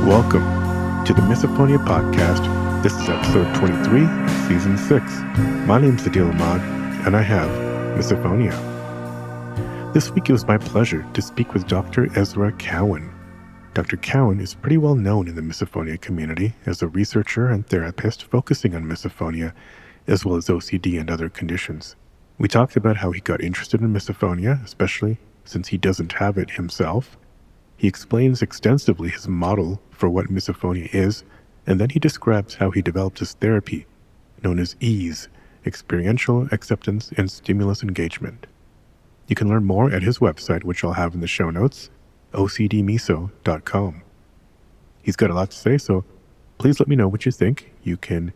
Welcome to the Misophonia podcast. This is episode 23, season 6. My name's Adil Ahmad, and I have Misophonia. This week it was my pleasure to speak with Dr. Ezra Cowan. Dr. Cowan is pretty well known in the Misophonia community as a researcher and therapist focusing on misophonia, as well as OCD and other conditions. We talked about how he got interested in misophonia, especially since he doesn't have it himself. He explains extensively his model for what misophonia is, and then he describes how he developed his therapy, known as EASE, Experiential Acceptance and Stimulus Engagement. You can learn more at his website, which I'll have in the show notes, ocdmiso.com. He's got a lot to say, so please let me know what you think. You can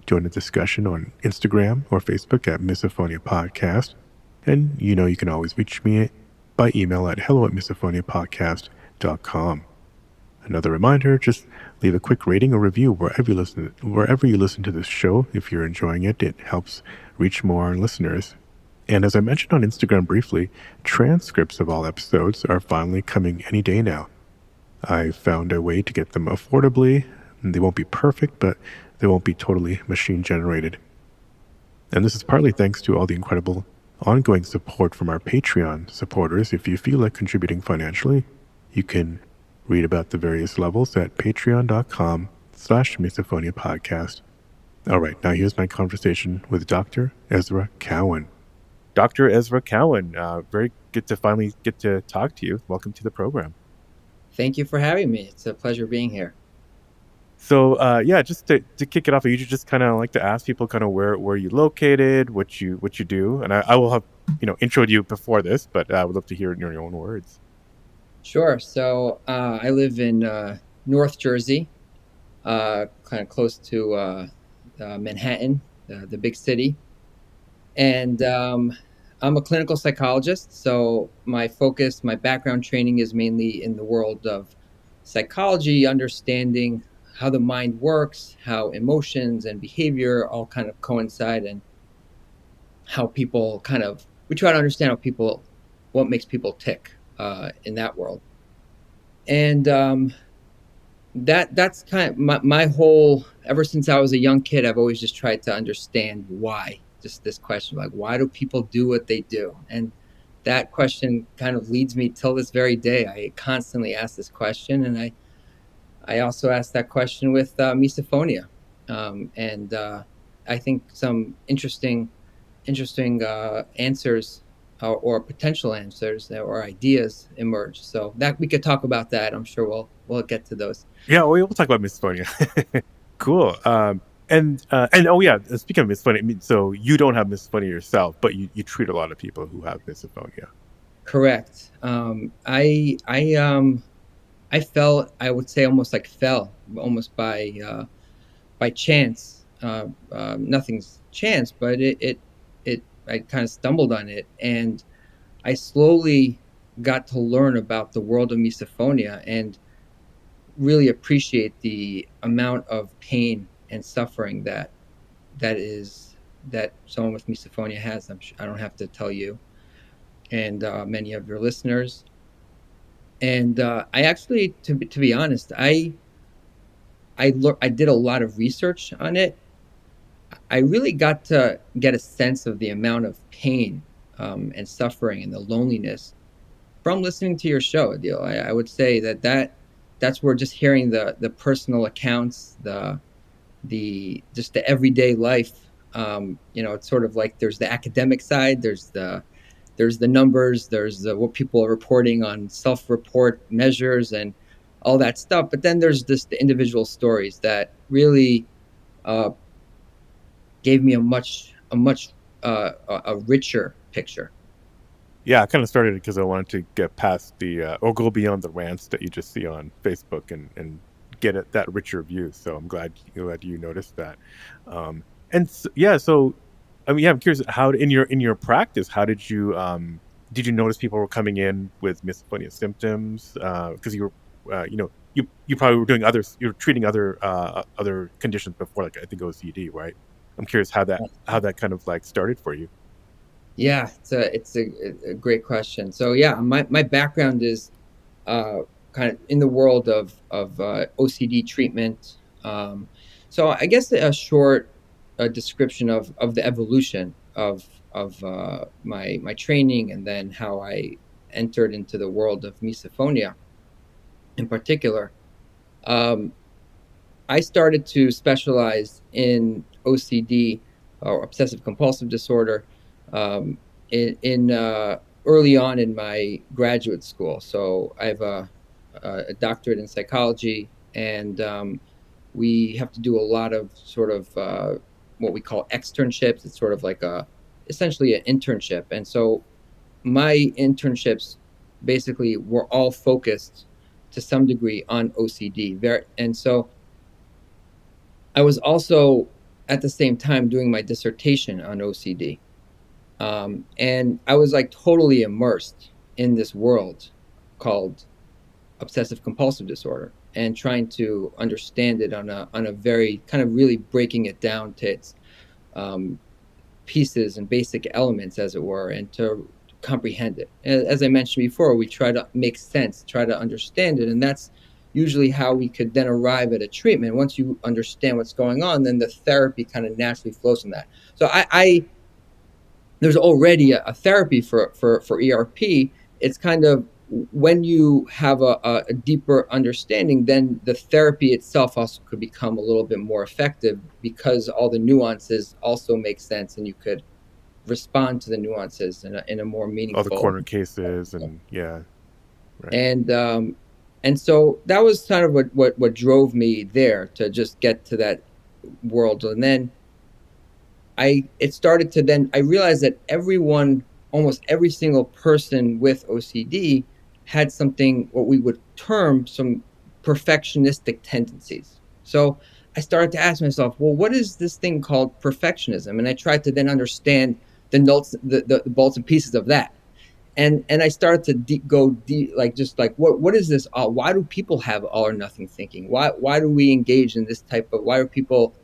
join the discussion on Instagram or Facebook at Misophonia Podcast, and you can always reach me by email at hello@misophoniapodcast.com. Another reminder, just leave a quick rating or review wherever you listen to this show. If you're enjoying it, it helps reach more listeners. And as I mentioned on Instagram briefly, transcripts of all episodes are finally coming any day now. I found a way to get them affordably. They won't be perfect, but they won't be totally machine generated. And this is partly thanks to all the incredible ongoing support from our Patreon supporters. If you feel like contributing financially, you can read about the various levels at patreon.com/Misophonia podcast. All right, now here's my conversation with Dr. Ezra Cowan. Dr. Ezra Cowan, very good to finally get to talk to you. Welcome to the program. Thank you for having me. It's a pleasure being here. So, just to kick it off, I usually just kind of like to ask people kind of where you located, what you do, and I will have introed you before this, but I would love to hear it in your own words. Sure. So I live in North Jersey, kind of close to Manhattan, the big city. And I'm a clinical psychologist. So my background training is mainly in the world of psychology, understanding how the mind works, how emotions and behavior all kind of coincide, and how people we try to understand what makes people tick in that world. And that's kind of my whole, ever since I was a young kid, I've always just tried to understand why. Just this question, like, why do people do what they do? And that question kind of leads me till this very day. I constantly ask this question, and I also ask that question with misophonia. And I think some interesting answers or potential answers or ideas emerge. So that we could talk about that. I'm sure we'll get to those. Yeah, we'll talk about misophonia. Cool. And oh yeah, speaking of misophonia, I mean, so you don't have misophonia yourself, but you treat a lot of people who have misophonia. Correct. I fell. I would say almost by chance. Nothing's chance, but I kind of stumbled on it, and I slowly got to learn about the world of misophonia and really appreciate the amount of pain and suffering that someone with misophonia has. I don't have to tell you, and many of your listeners. And I actually, to be honest, I did a lot of research on it. I really got to get a sense of the amount of pain and suffering and the loneliness from listening to your show, Adil. I would say that's where just hearing the personal accounts, the everyday life. It's sort of like there's the academic side, there's the numbers, there's what people are reporting on self-report measures and all that stuff. But then there's the individual stories that really gave me a much richer picture. Yeah, I kind of started it because I wanted to get past or go beyond the rants that you just see on Facebook and get at that richer view. So I'm glad you noticed that. So I mean, I'm curious, how in your practice, how did you notice people were coming in with misophonia symptoms? Because you were, you probably were you were treating other conditions before, like I think OCD, right? I'm curious how that kind of like started for you. Yeah, it's a great question. So yeah, my background is kind of in the world of OCD treatment. Um, so I guess a short description of the evolution of my training, and then how I entered into the world of misophonia in particular. Um, I started to specialize in OCD, or obsessive compulsive disorder, um, in early on in my graduate school. So I have a doctorate in psychology, and we have to do a lot of sort of what we call externships. It's sort of like essentially an internship. And so my internships basically were all focused to some degree on OCD. And so I was also at the same time doing my dissertation on OCD. And I was like totally immersed in this world called obsessive compulsive disorder, and trying to understand it on a very kind of really breaking it down to its um, pieces and basic elements, as it were, and to comprehend it. As I mentioned before, we try to make sense, try to understand it, and that's usually how we could then arrive at a treatment. Once you understand what's going on, then the therapy kind of naturally flows from that. So I there's already a therapy for ERP. It's kind of when you have a deeper understanding, then the therapy itself also could become a little bit more effective, because all the nuances also make sense, and you could respond to the nuances in a more All the meaningful. corner cases and yeah, right. And and so that was kind of what drove me there, to just get to that world. And then it started to, then I realized that everyone, almost every single person with OCD, had something, what we would term, some perfectionistic tendencies. So I started to ask myself, well, what is this thing called perfectionism? And I tried to then understand the notes, the bolts and pieces of that. And I started to go deep, like, just like, what is this? Why do people have all or nothing thinking? Why do we engage in this type of? Why are people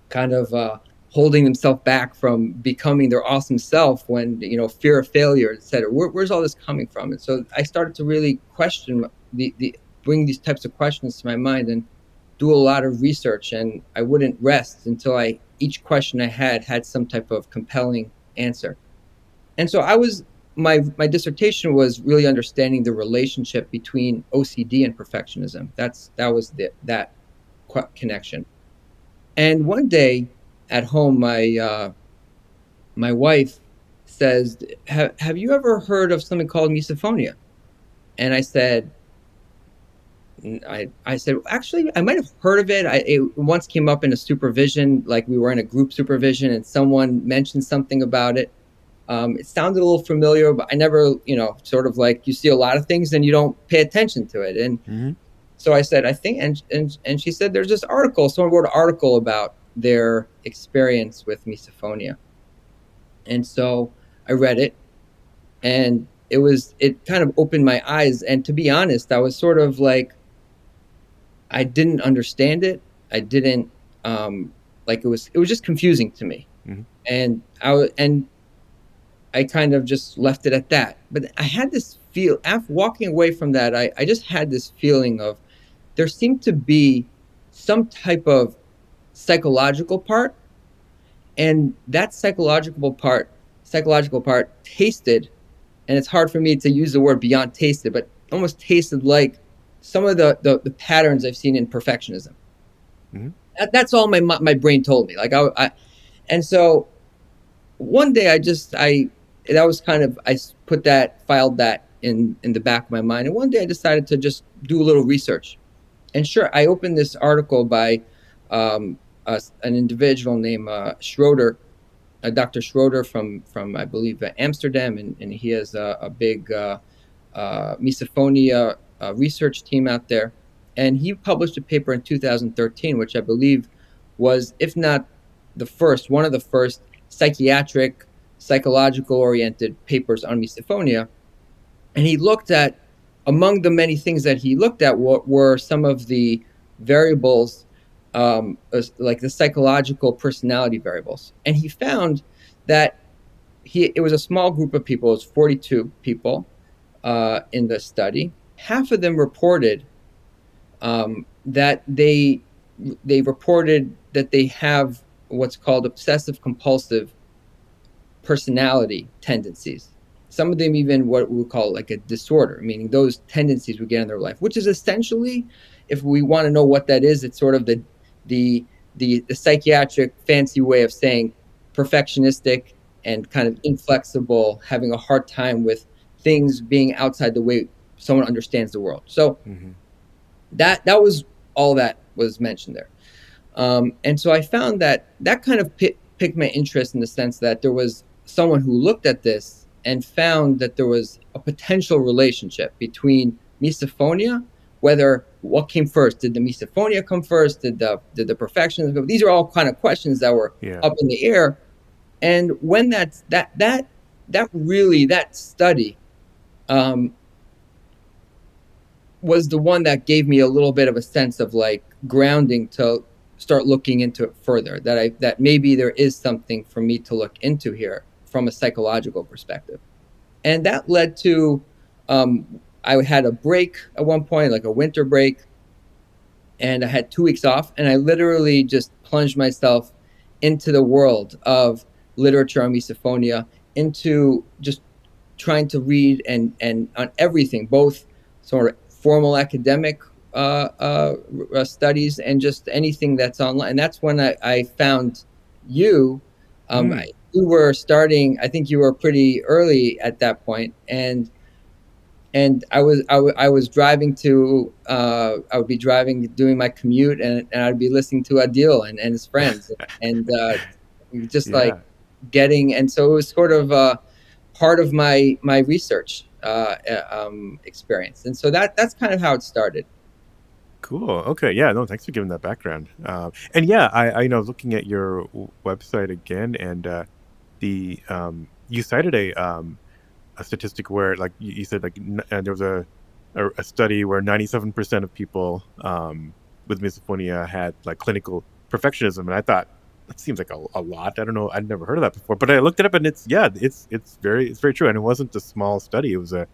kind of holding themselves back from becoming their awesome self, when, fear of failure, etc.? Where's all this coming from? And so I started to really question the bring these types of questions to my mind, and do a lot of research. And I wouldn't rest until each question I had some type of compelling answer. And so my dissertation was really understanding the relationship between OCD and perfectionism. That was that connection. And one day at home, my wife says, have you ever heard of something called misophonia? And I said, I said, actually, I might have heard of it. It once came up in a supervision, like we were in a group supervision, and someone mentioned something about it. It sounded a little familiar, but I never, sort of like, you see a lot of things and you don't pay attention to it. And Mm-hmm. so I said, I think, and she said, there's this article. Someone wrote an article about their experience with misophonia. And so I read it, and it kind of opened my eyes. And to be honest, I was sort of like, I didn't understand it. I didn't, like, it was just confusing to me. Mm-hmm. And I kind of just left it at that. But I had this after walking away from that, I just had this feeling of, there seemed to be some type of psychological part, and that psychological part tasted, and it's hard for me to use the word beyond tasted, but almost tasted like some of the patterns I've seen in perfectionism. Mm-hmm. That's all my brain told me. Like and so one day I that was kind of, I filed that in the back of my mind. And one day I decided to just do a little research. And sure, I opened this article by um, an individual named Schroeder, Dr. Schroeder from I believe Amsterdam, and he has a big misophonia research team out there. And he published a paper in 2013, which I believe was, if not one of the first psychiatric, psychological oriented papers on misophonia. And he looked at, among the many things that he looked at, were some of the variables, like the psychological personality variables. And he found that it was a small group of people. It was 42 people in the study. half of them reported that they reported that they have what's called obsessive compulsive personality tendencies. Some of them even what we call like a disorder, meaning those tendencies we get in their life, which is essentially, if we want to know what that is, it's sort of the the psychiatric fancy way of saying perfectionistic and kind of inflexible, having a hard time with things being outside the way someone understands the world. So Mm-hmm. that was all that was mentioned there. And so I found that that kind of piqued my interest in the sense that there was someone who looked at this and found that there was a potential relationship between misophonia, whether what came first, did the misophonia come first, did the perfectionism come? These are all kind of questions that were Yeah. up in the air. And when that really that study um, was the one that gave me a little bit of a sense of like grounding to start looking into it further, that maybe there is something for me to look into here from a psychological perspective. And that led to I had a break at one point, like a winter break, and I had 2 weeks off, and I literally just plunged myself into the world of literature on misophonia, into just trying to read and on everything, both sort of formal academic studies and just anything that's online. And that's when I found you. Mm. You were starting. I think you were pretty early at that point, and I was driving to I would be driving doing my commute, and I'd be listening to Adil and his friends, and just like Yeah. getting, and so it was sort of part of my research experience, and so that's kind of how it started. Cool. Okay. Yeah. No, thanks for giving that background. And yeah, I was looking at your website again, and you cited a statistic where, like you said, like there was a study where 97% of people with misophonia had like clinical perfectionism, and I thought that seems like a lot. I don't know. I'd never heard of that before, but I looked it up, and it's very true, and it wasn't a small study. It was a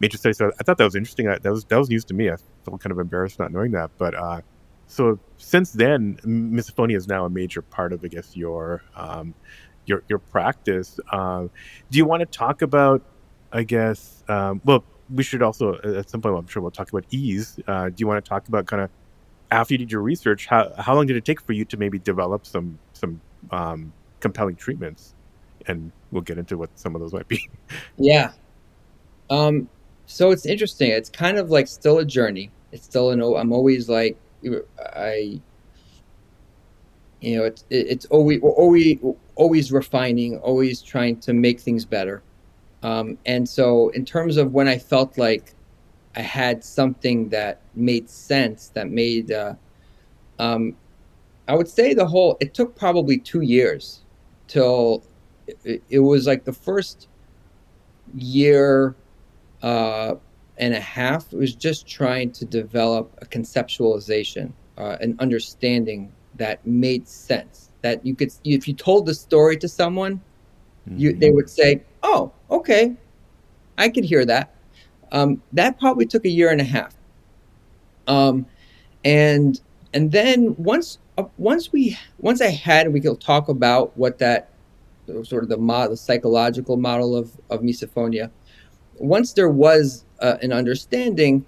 major study. So I thought that was interesting. That was news to me. I felt kind of embarrassed not knowing that, but so since then, misophonia is now a major part of, I guess, your practice. Do you want to talk about, I guess, well, we should also, at some point, I'm sure we'll talk about ease. Do you want to talk about kind of after you did your research, how long did it take for you to maybe develop some compelling treatments? And we'll get into what some of those might be. Yeah. Um, so it's interesting. It's kind of like still a journey. It's still I'm always like I it's always we're always refining, always trying to make things better. And so in terms of when I felt like I had something that made sense, that made um, I would say it took probably 2 years till it was like the first year uh, and a half. It was just trying to develop a conceptualization, an understanding that made sense. That you could, if you told the story to someone, Hmm. they would say, "Oh, okay, I could hear that." That probably took a year and a half. Um, and and then once I had, we could talk about what that sort of the psychological model of misophonia. Once there was an understanding,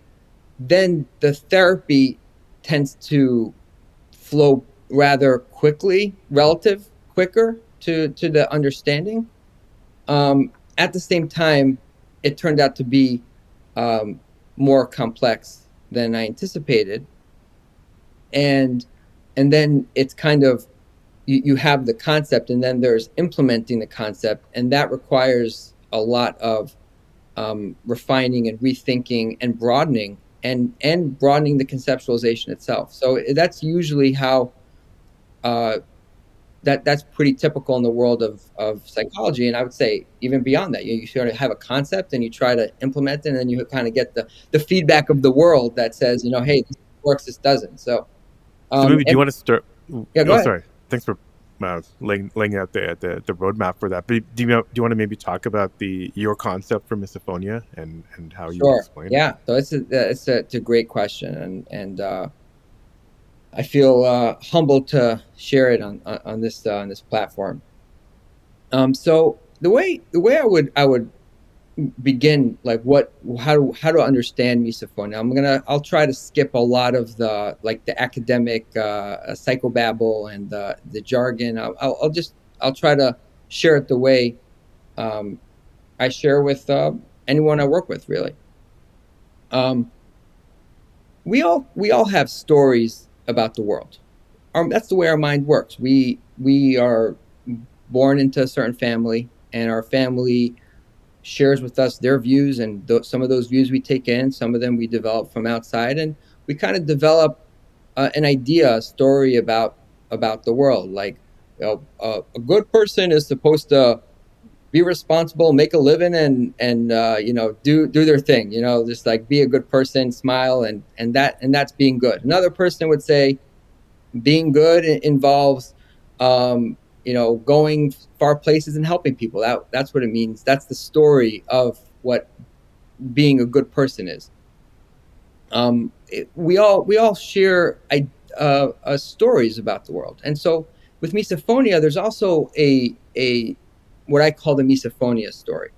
then the therapy tends to flow rather quickly, relative quicker to the understanding. At the same time, it turned out to be um, more complex than I anticipated, and then it's kind of you have the concept, and then there's implementing the concept, and that requires a lot of refining and rethinking and broadening, and broadening the conceptualization itself. So that's usually how uh, that's pretty typical in the world of psychology. And I would say even beyond that, you sort of have a concept and you try to implement it, and then you kind of get the feedback of the world that says, hey, this works, this doesn't. So So maybe do you and want to start? yeah, go Oh, ahead. sorry. Thanks for. laying out the roadmap for that. But do you want to maybe talk about the your concept for misophonia and how you would Sure. explain it? Yeah. So it's a great question, and I feel humbled to share it on this platform. So the way I would begin, like, how to understand misophonia. I'll try to skip a lot of the academic psychobabble and the jargon. I'll try to share it the way um, I share with anyone I work with, really. Um, we all have stories about the world. That's the way our mind works. We are born into a certain family, and our family shares with us their views, and some of those views we take in, some of them we develop from outside, and we kind of develop an idea, a story about the world. Like, a good person is supposed to be responsible, make a living, and do their thing. Just like be a good person, smile, and that's being good. Another person would say being good involves going far places and helping people. That's what it means. That's the story of what being a good person is. We all share stories about the world, and so with misophonia, there's also a what I call the misophonia story,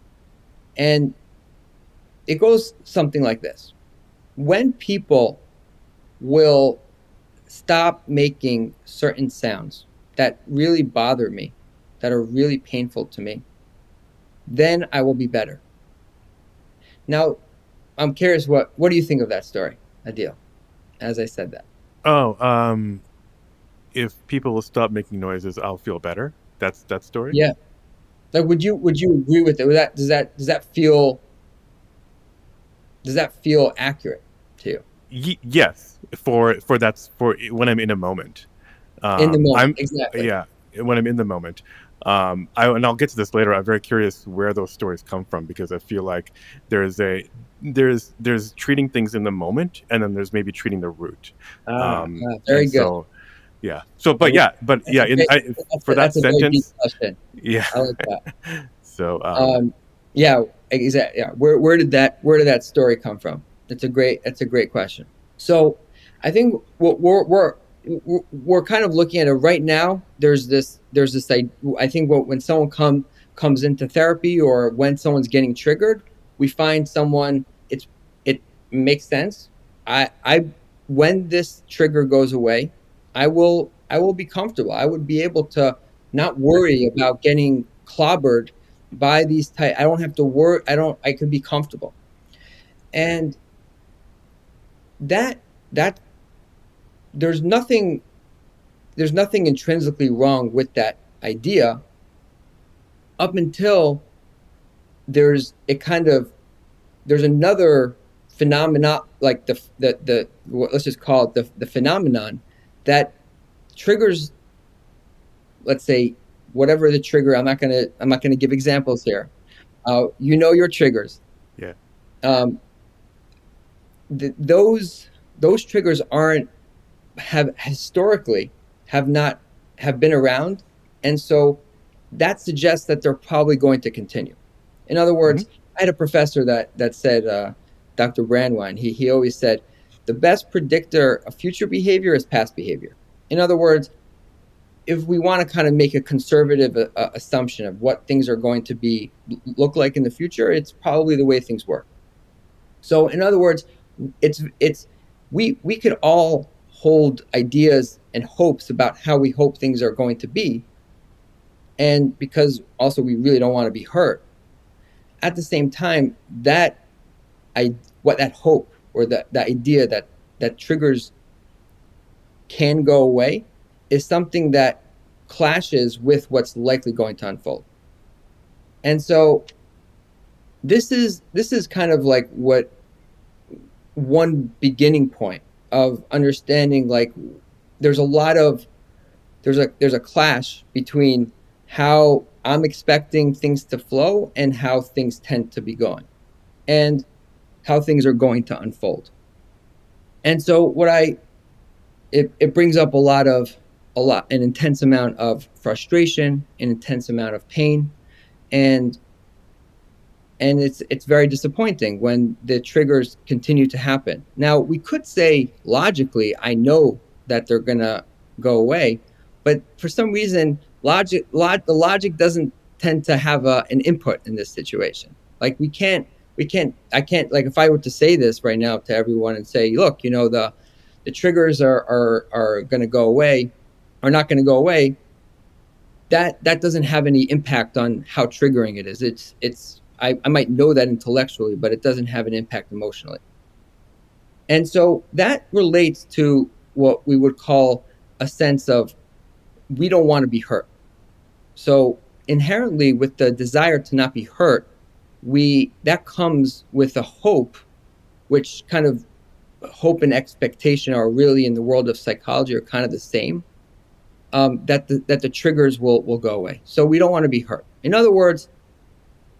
and it goes something like this: when people will stop making certain sounds that really bother me, that are really painful to me, then I will be better. Now, I'm curious, what do you think of that story, Adil, as I said that? Oh, if people will stop making noises, I'll feel better. That's that story. Yeah. Like, would you agree with it? Does that feel accurate to you? Yes, for that's for when I'm in a moment. In the moment, I'm exactly. Yeah, when I'm in the moment. And I'll get to this later. I'm very curious where those stories come from because I feel like there's a there's treating things in the moment, and then there's maybe treating the root. Very And good. so yeah. So I like but that's yeah, a great for that that's a very deep sentence, question. yeah. I like that. So Yeah, exactly. Yeah. Where did that story come from? That's a great question. So I think what we're kind of looking at it right now. There's this I think when someone comes into therapy, or when someone's getting triggered, we find someone. It makes sense. I When this trigger goes away, I will be comfortable. I would be able to not worry about getting clobbered by these type. I don't have to worry. I could be comfortable. And that there's nothing there's nothing intrinsically wrong with that idea, up until there's another phenomena, like let's just call it the phenomenon that triggers, let's say, whatever the trigger. I'm not gonna give examples here. Your triggers. yeah. um, those triggers aren't have historically have not have been around, and so that suggests that they're probably going to continue. In other Hmm. words, I had a professor that said, Dr. Brandwine, he always said, the best predictor of future behavior is past behavior. In other words, if we want to kind of make a conservative assumption of what things are going to be look like in the future, it's probably the way things work. So, in other words, it's we could all hold ideas and hopes about how we hope things are going to be, and because also we really don't want to be hurt. At the same time, that hope, or that idea that triggers can go away, is something that clashes with what's likely going to unfold. And so this is kind of like what one beginning point of understanding, like, there's a lot of there's a clash between how I'm expecting things to flow and how things tend to be going, and how things are going to unfold. And so what I it brings up an intense amount of frustration, an intense amount of pain, and it's very disappointing when the triggers continue to happen. Now, we could say logically, I know that they're going to go away, but for some reason, the logic doesn't tend to have an input in this situation. Like I can't, like if I were to say this right now to everyone and say, look, the triggers are going to go away, are not going to go away. That doesn't have any impact on how triggering it is. I might know that intellectually, but it doesn't have an impact emotionally. And so that relates to what we would call a sense of we don't want to be hurt. So inherently with the desire to not be hurt, that comes with a hope, which kind of hope and expectation are really in the world of psychology are kind of the same. That the triggers will go away. So we don't want to be hurt. In other words,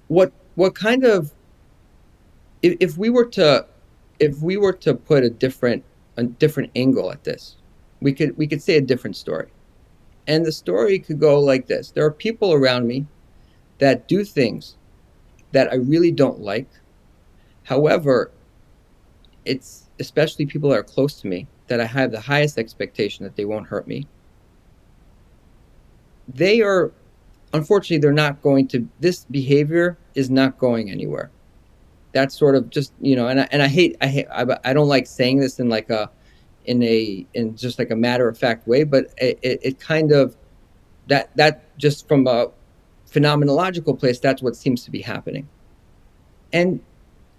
what kind of if we were to put a different angle at this, we could say a different story. And the story could go like this. There are people around me that do things that I really don't like. However, it's especially people that are close to me that I have the highest expectation that they won't hurt me. Unfortunately, they're not going to, this behavior is not going anywhere. That's sort of just, and I don't like saying this in like in just like a matter of fact way, but it kind of, that just from a phenomenological place, that's what seems to be happening. And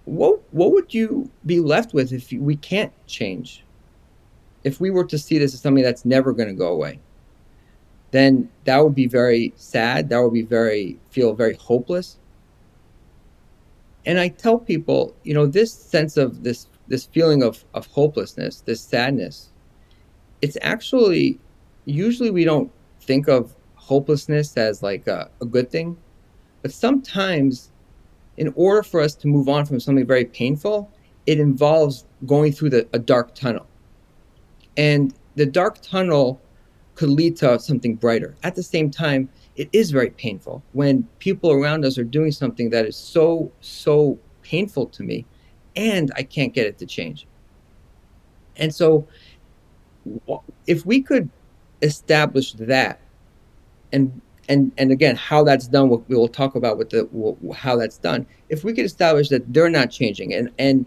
what would you be left with if we can't change? If we were to see this as something that's never going to go away, then that would be very sad. That would feel very hopeless. And I tell people, this sense of this feeling of hopelessness, this sadness, it's actually, usually we don't think of hopelessness as like a good thing, but sometimes in order for us to move on from something very painful, it involves going through a dark tunnel. And the dark tunnel could lead to something brighter. At the same time, it is very painful when people around us are doing something that is so, so painful to me, and I can't get it to change. And so if we could establish that, and again, how that's done, we will talk about how that's done. If we could establish that they're not changing, and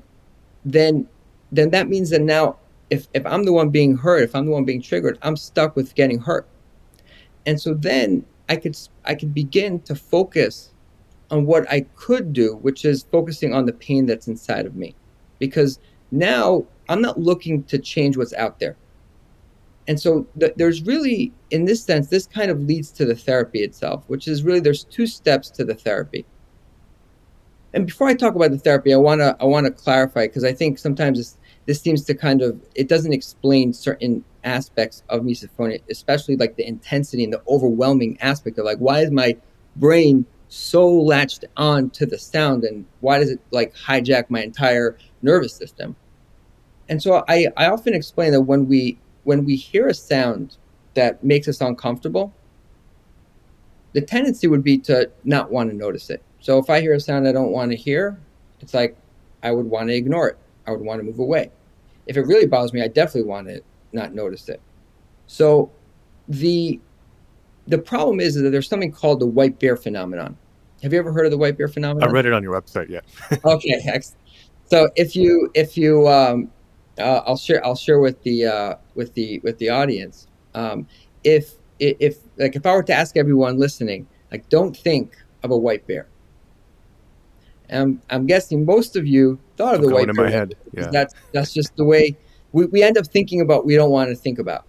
then that means that now, if I'm the one being hurt, if I'm the one being triggered, I'm stuck with getting hurt. And so then I could begin to focus on what I could do, which is focusing on the pain that's inside of me. Because now I'm not looking to change what's out there. And so there's really, in this sense, this kind of leads to the therapy itself, which is really, there's two steps to the therapy. And before I talk about the therapy, I want to clarify, because I think sometimes this seems to kind of, it doesn't explain certain aspects of misophonia, especially like the intensity and the overwhelming aspect of like, why is my brain so latched on to the sound, and why does it like hijack my entire nervous system? And so I often explain that when we hear a sound that makes us uncomfortable, the tendency would be to not want to notice it. So if I hear a sound I don't want to hear, it's like I would want to ignore it. I would want to move away. If it really bothers me, I definitely want to not notice it. So the problem is that there's something called the white bear phenomenon. Have you ever heard of the white bear phenomenon? I read it on your website, yeah. Okay, excellent. So if you I'll share with the audience. If like, if I were to ask everyone listening, like, don't think of a white bear. I'm guessing most of you thought of the white in bear my head. because Yeah. that's just the way we end up thinking about we don't want to think about.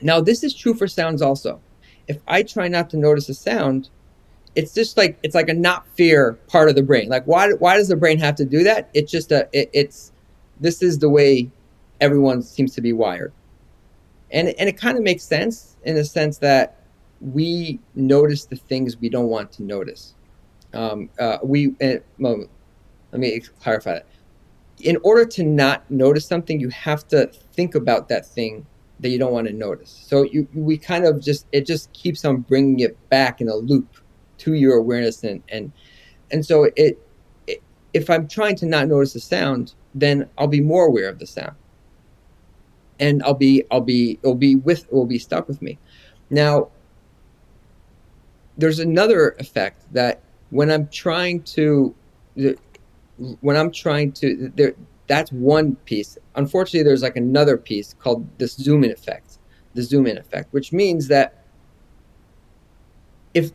Now, this is true for sounds also. If I try not to notice a sound, it's just like, it's like a not fear part of the brain. Like, why does the brain have to do that? It's just this is the way everyone seems to be wired. And it kind of makes sense in the sense that we notice the things we don't want to notice. Let me clarify that. In order to not notice something, you have to think about that thing that you don't want to notice. So we kind of it just keeps on bringing it back in a loop to your awareness, and so it if I'm trying to not notice a sound, then I'll be more aware of the sound, and it will be stuck with me. Now, there's another effect that when I'm trying to there, that's one piece. Unfortunately, there's like another piece called the zoom in effect, which means that if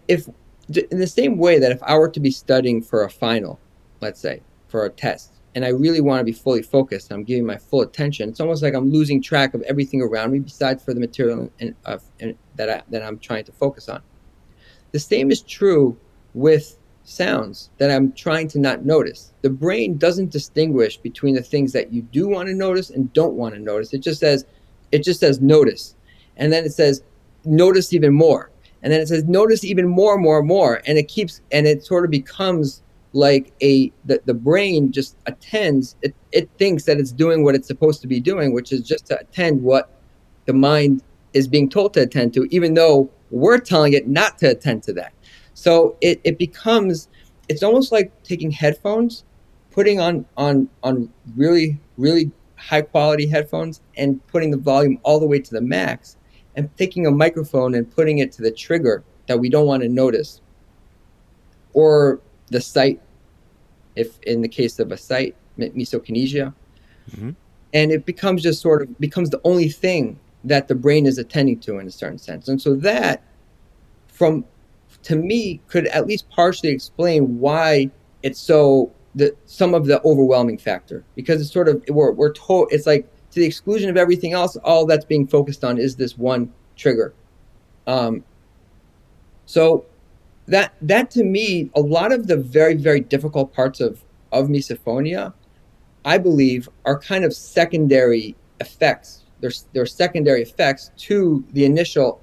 in the same way that if I were to be studying for a final, let's say for a test, and I really want to be fully focused, and I'm giving my full attention, it's almost like I'm losing track of everything around me besides for the material that I'm trying to focus on. The same is true with sounds that I'm trying to not notice. The brain doesn't distinguish between the things that you do want to notice and don't want to notice. It just says notice. And then it says notice even more. And then it says notice even more, more, more. And it sort of becomes like the brain just attends, it thinks that it's doing what it's supposed to be doing, which is just to attend what the mind is being told to attend to, even though we're telling it not to attend to that. So it becomes, it's almost like taking headphones, putting on really, really high quality headphones and putting the volume all the way to the max, and taking a microphone and putting it to the trigger that we don't want to notice, or the sight, if in the case of a sight, misokinesia. Mm-hmm. And it becomes just sort of becomes the only thing that the brain is attending to in a certain sense. And so that, from to me, could at least partially explain why it's so some of the overwhelming factor, because it's sort of we're told it's like to the exclusion of everything else, all that's being focused on is this one trigger. So that to me, a lot of the very, very difficult parts of misophonia, I believe, are kind of secondary effects. They're secondary effects to the initial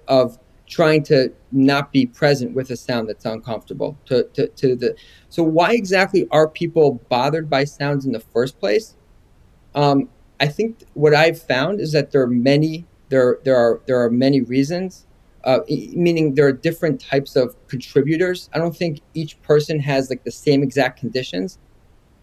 of trying to not be present with a sound that's uncomfortable. So why exactly are people bothered by sounds in the first place? I think what I've found is that there are many reasons. Meaning there are different types of contributors. I don't think each person has like the same exact conditions.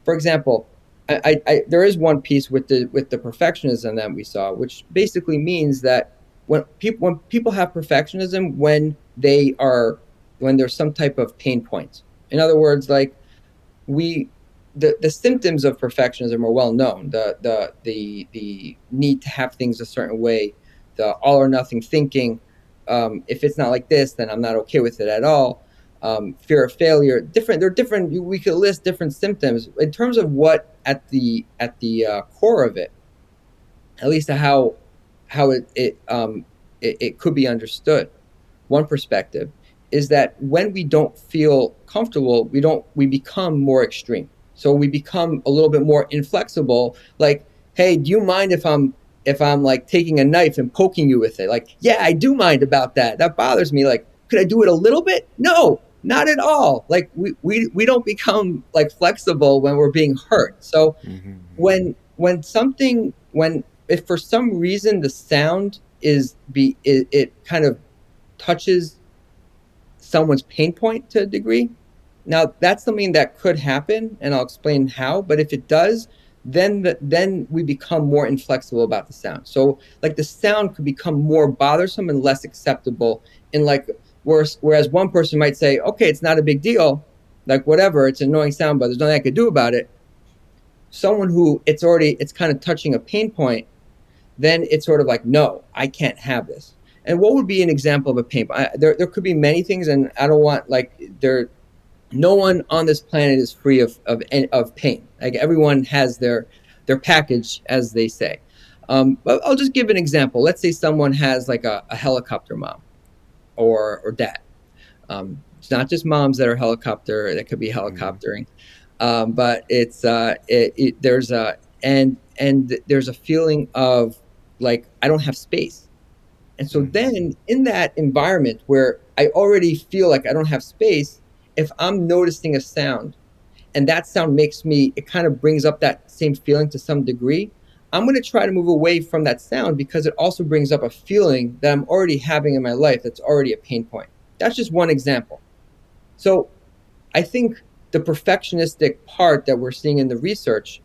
For example, there is one piece with the perfectionism that we saw, which basically means that when people have perfectionism, when there's some type of pain point. In other words, like we the symptoms of perfectionism are well known. The need to have things a certain way, the all or nothing thinking. If it's not like this, then I'm not okay with it at all. Fear of failure. There are different. We could list different symptoms in terms of what at the core of it, at least how it could be understood. One perspective is that when we don't feel comfortable, we become more extreme. So we become a little bit more inflexible. Like, hey, do you mind if I'm like taking a knife and poking you with it? Like, yeah, I do mind about that. That bothers me. Like, could I do it a little bit? No, not at all. Like we don't become like flexible when we're being hurt. So Mm-hmm. when if for some reason the sound it kind of touches someone's pain point to a degree. Now that's something that could happen, and I'll explain how. But if it does, then we become more inflexible about the sound. So like the sound could become more bothersome and less acceptable. In like whereas one person might say, okay, it's not a big deal, like whatever, it's an annoying sound, but there's nothing I could do about it. Someone who it's kind of touching a pain point, then it's sort of like, no, I can't have this. And what would be an example of a pain point? There could be many things, and I don't want no one on this planet is free of pain. Like everyone has their package, as they say. But I'll just give an example. Let's say someone has like a helicopter mom or dad. It's not just moms that are helicopter. That could be Mm-hmm. helicoptering, but there's a feeling of like I don't have space. And so Mm-hmm. then in that environment where I already feel like I don't have space, if I'm noticing a sound and that sound makes me, it kind of brings up that same feeling to some degree, I'm going to try to move away from that sound because it also brings up a feeling that I'm already having in my life that's already a pain point. That's just one example. So I think the perfectionistic part that we're seeing in the research,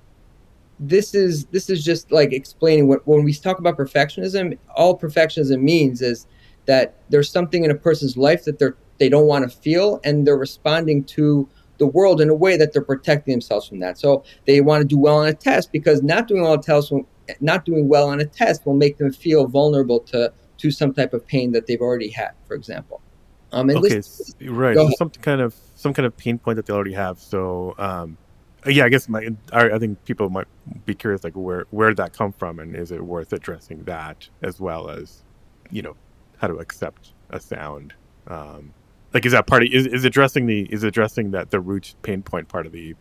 this is just like explaining what when we talk about perfectionism, all perfectionism means is that there's something in a person's life that they don't want to feel, and they're responding to the world in a way that they're protecting themselves from that. So they want to do well on a test because not doing well on a test will make them feel vulnerable to some type of pain that they've already had, for example. And Okay, listen, right. go So ahead. some kind of pain point that they already have. So yeah, I guess I think people might be curious, like where did that come from, and is it worth addressing that as well as, you know, how to accept a sound. Like is that part of, is addressing that the root pain point part of the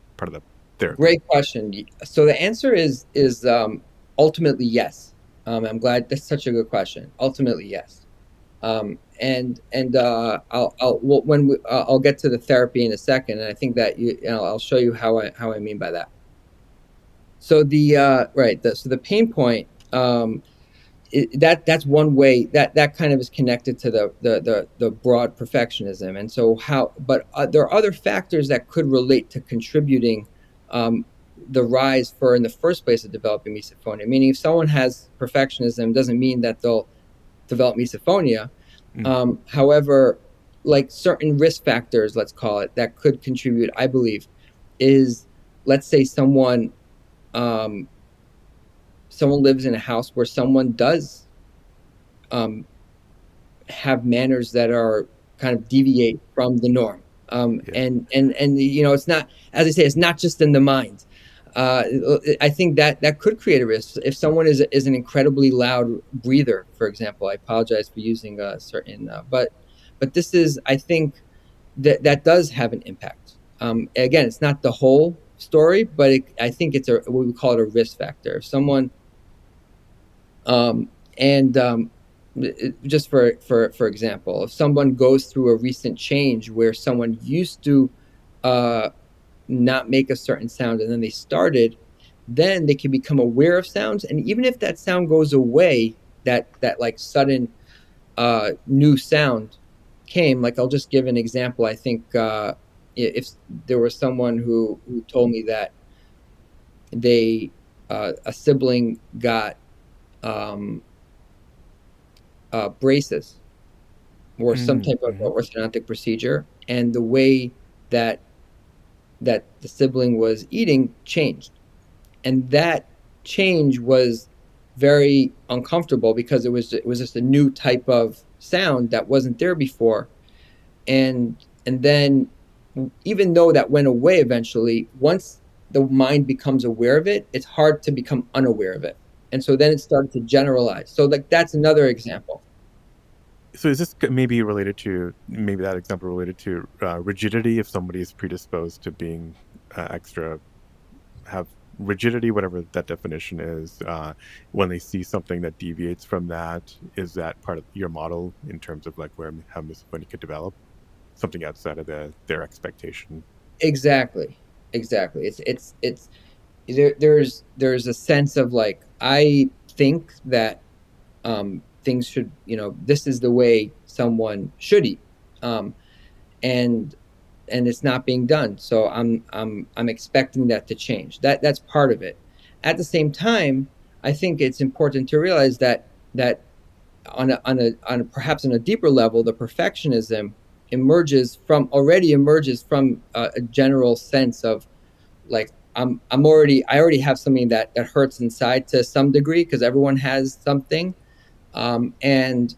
therapy? Great question. So the answer is ultimately yes. I'm glad that's such a good question. Ultimately, yes. I'll get to the therapy in a second, and I think that I'll show you how I mean by that. So the pain point, that's one way that kind of is connected to the broad perfectionism. And so how but there are other factors that could relate to contributing um, the rise for in the first place of developing misophonia. Meaning, if someone has perfectionism, doesn't mean that they'll develop misophonia. Mm. However, like certain risk factors, let's call it, that could contribute, I believe, is, let's say um, someone lives in a house where someone does um, have manners that are kind of deviate from the norm. Yeah. And it's not, as I say, it's not just in the mind. Uh, I think that could create a risk if someone is an incredibly loud breather, for example. I apologize for using a certain, but this is, I think, that does have an impact. Again, it's not the whole story, but I think it's what we call it, a risk factor. If someone um, and just for example, if someone goes through a recent change where someone used to uh, not make a certain sound and then they started, then they can become aware of sounds. And even if that sound goes away, that like sudden new sound came. Like, I'll just give an example. I think if there was someone who told me that they a sibling got um, braces or some Mm, type of hmm. orthodontic procedure, and the way that the sibling was eating changed, and that change was very uncomfortable because it was just a new type of sound that wasn't there before. And then, even though that went away eventually, once the mind becomes aware of it, it's hard to become unaware of it. And so then it started to generalize. So, like, that's another example. So is this maybe related to, maybe that example related to rigidity, if somebody is predisposed to being extra, have rigidity, whatever that definition is, when they see something that deviates from that, is that part of your model in terms of like where how misophonia could develop, something outside of their expectation? Exactly. Exactly. It's there's a sense of, like, I think that things should, this is the way someone should eat. Um, and it's not being done. So I'm expecting that to change. That's part of it. At the same time, I think it's important to realize that on a perhaps on a deeper level, the perfectionism emerges from a general sense of, like, I already have something that hurts inside to some degree, because everyone has something. And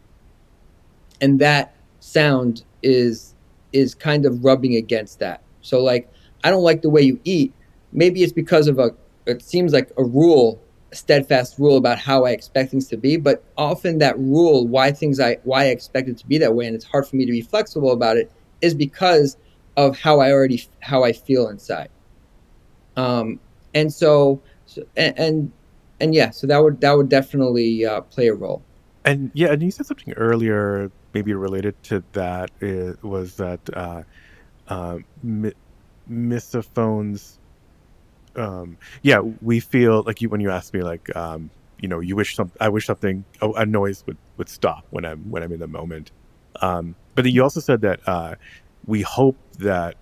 that sound is kind of rubbing against that. So, like, I don't like the way you eat. Maybe it's because of it seems like a steadfast rule about how I expect things to be, but often that rule, why I expect it to be that way, and it's hard for me to be flexible about it, is because of how I feel inside. um and so and yeah, so that would definitely play a role. And yeah, and you said something earlier, maybe related to that. It was that uh, misophones. Yeah, we feel like you when you ask me like you wish some I wish something a noise would stop when I'm in the moment. But then you also said that we hope that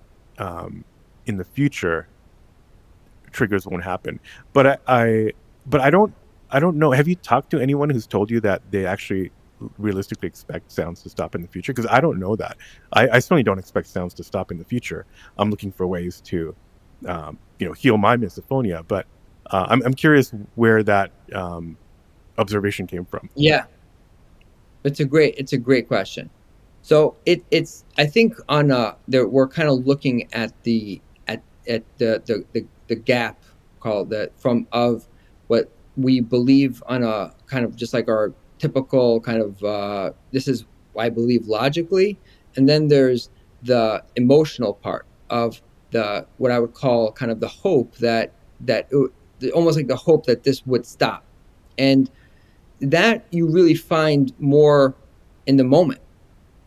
in the future triggers won't happen. But but I don't know. Have you talked to anyone who's told you that they actually realistically expect sounds to stop in the future? Because I don't know that. I certainly don't expect sounds to stop in the future. I'm looking for ways to heal my misophonia. But I'm curious where that observation came from. Yeah, it's a great question. So it's I think on there we're kind of looking at the gap called the from of what we believe on a kind of just like our typical kind of this is I believe logically, and then there's the emotional part of the what I would call kind of the hope that almost like the hope that this would stop, and that you really find more in the moment,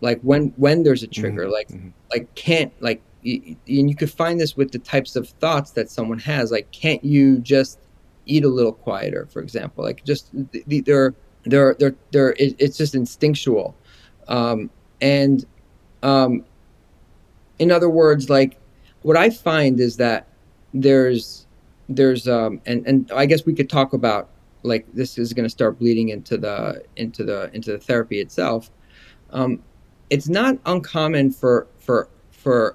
like when there's a Hmm. trigger, like Hmm. can't like and you could find this with the types of thoughts that someone has, like can't you just eat a little quieter, for example, like just it's just instinctual, and um in other words, like what I find is that there's and I guess we could talk about, like this is going to start bleeding into the therapy itself. um, it's not uncommon for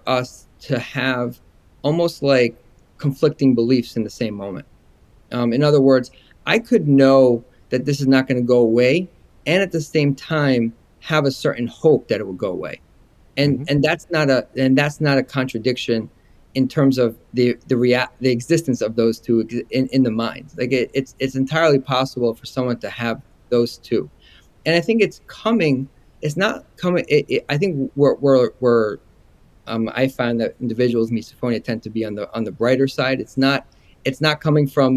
us to have almost like conflicting beliefs in the same moment. In other words, I could know that this is not going to go away, and at the same time have a certain hope that it will go away, Hmm. and that's not a contradiction in terms of the existence of those two in the mind. Like it's entirely possible for someone to have those two, and I think it's coming. It's not coming. I think we're I find that individuals with misophonia tend to be on the brighter side. It's not coming from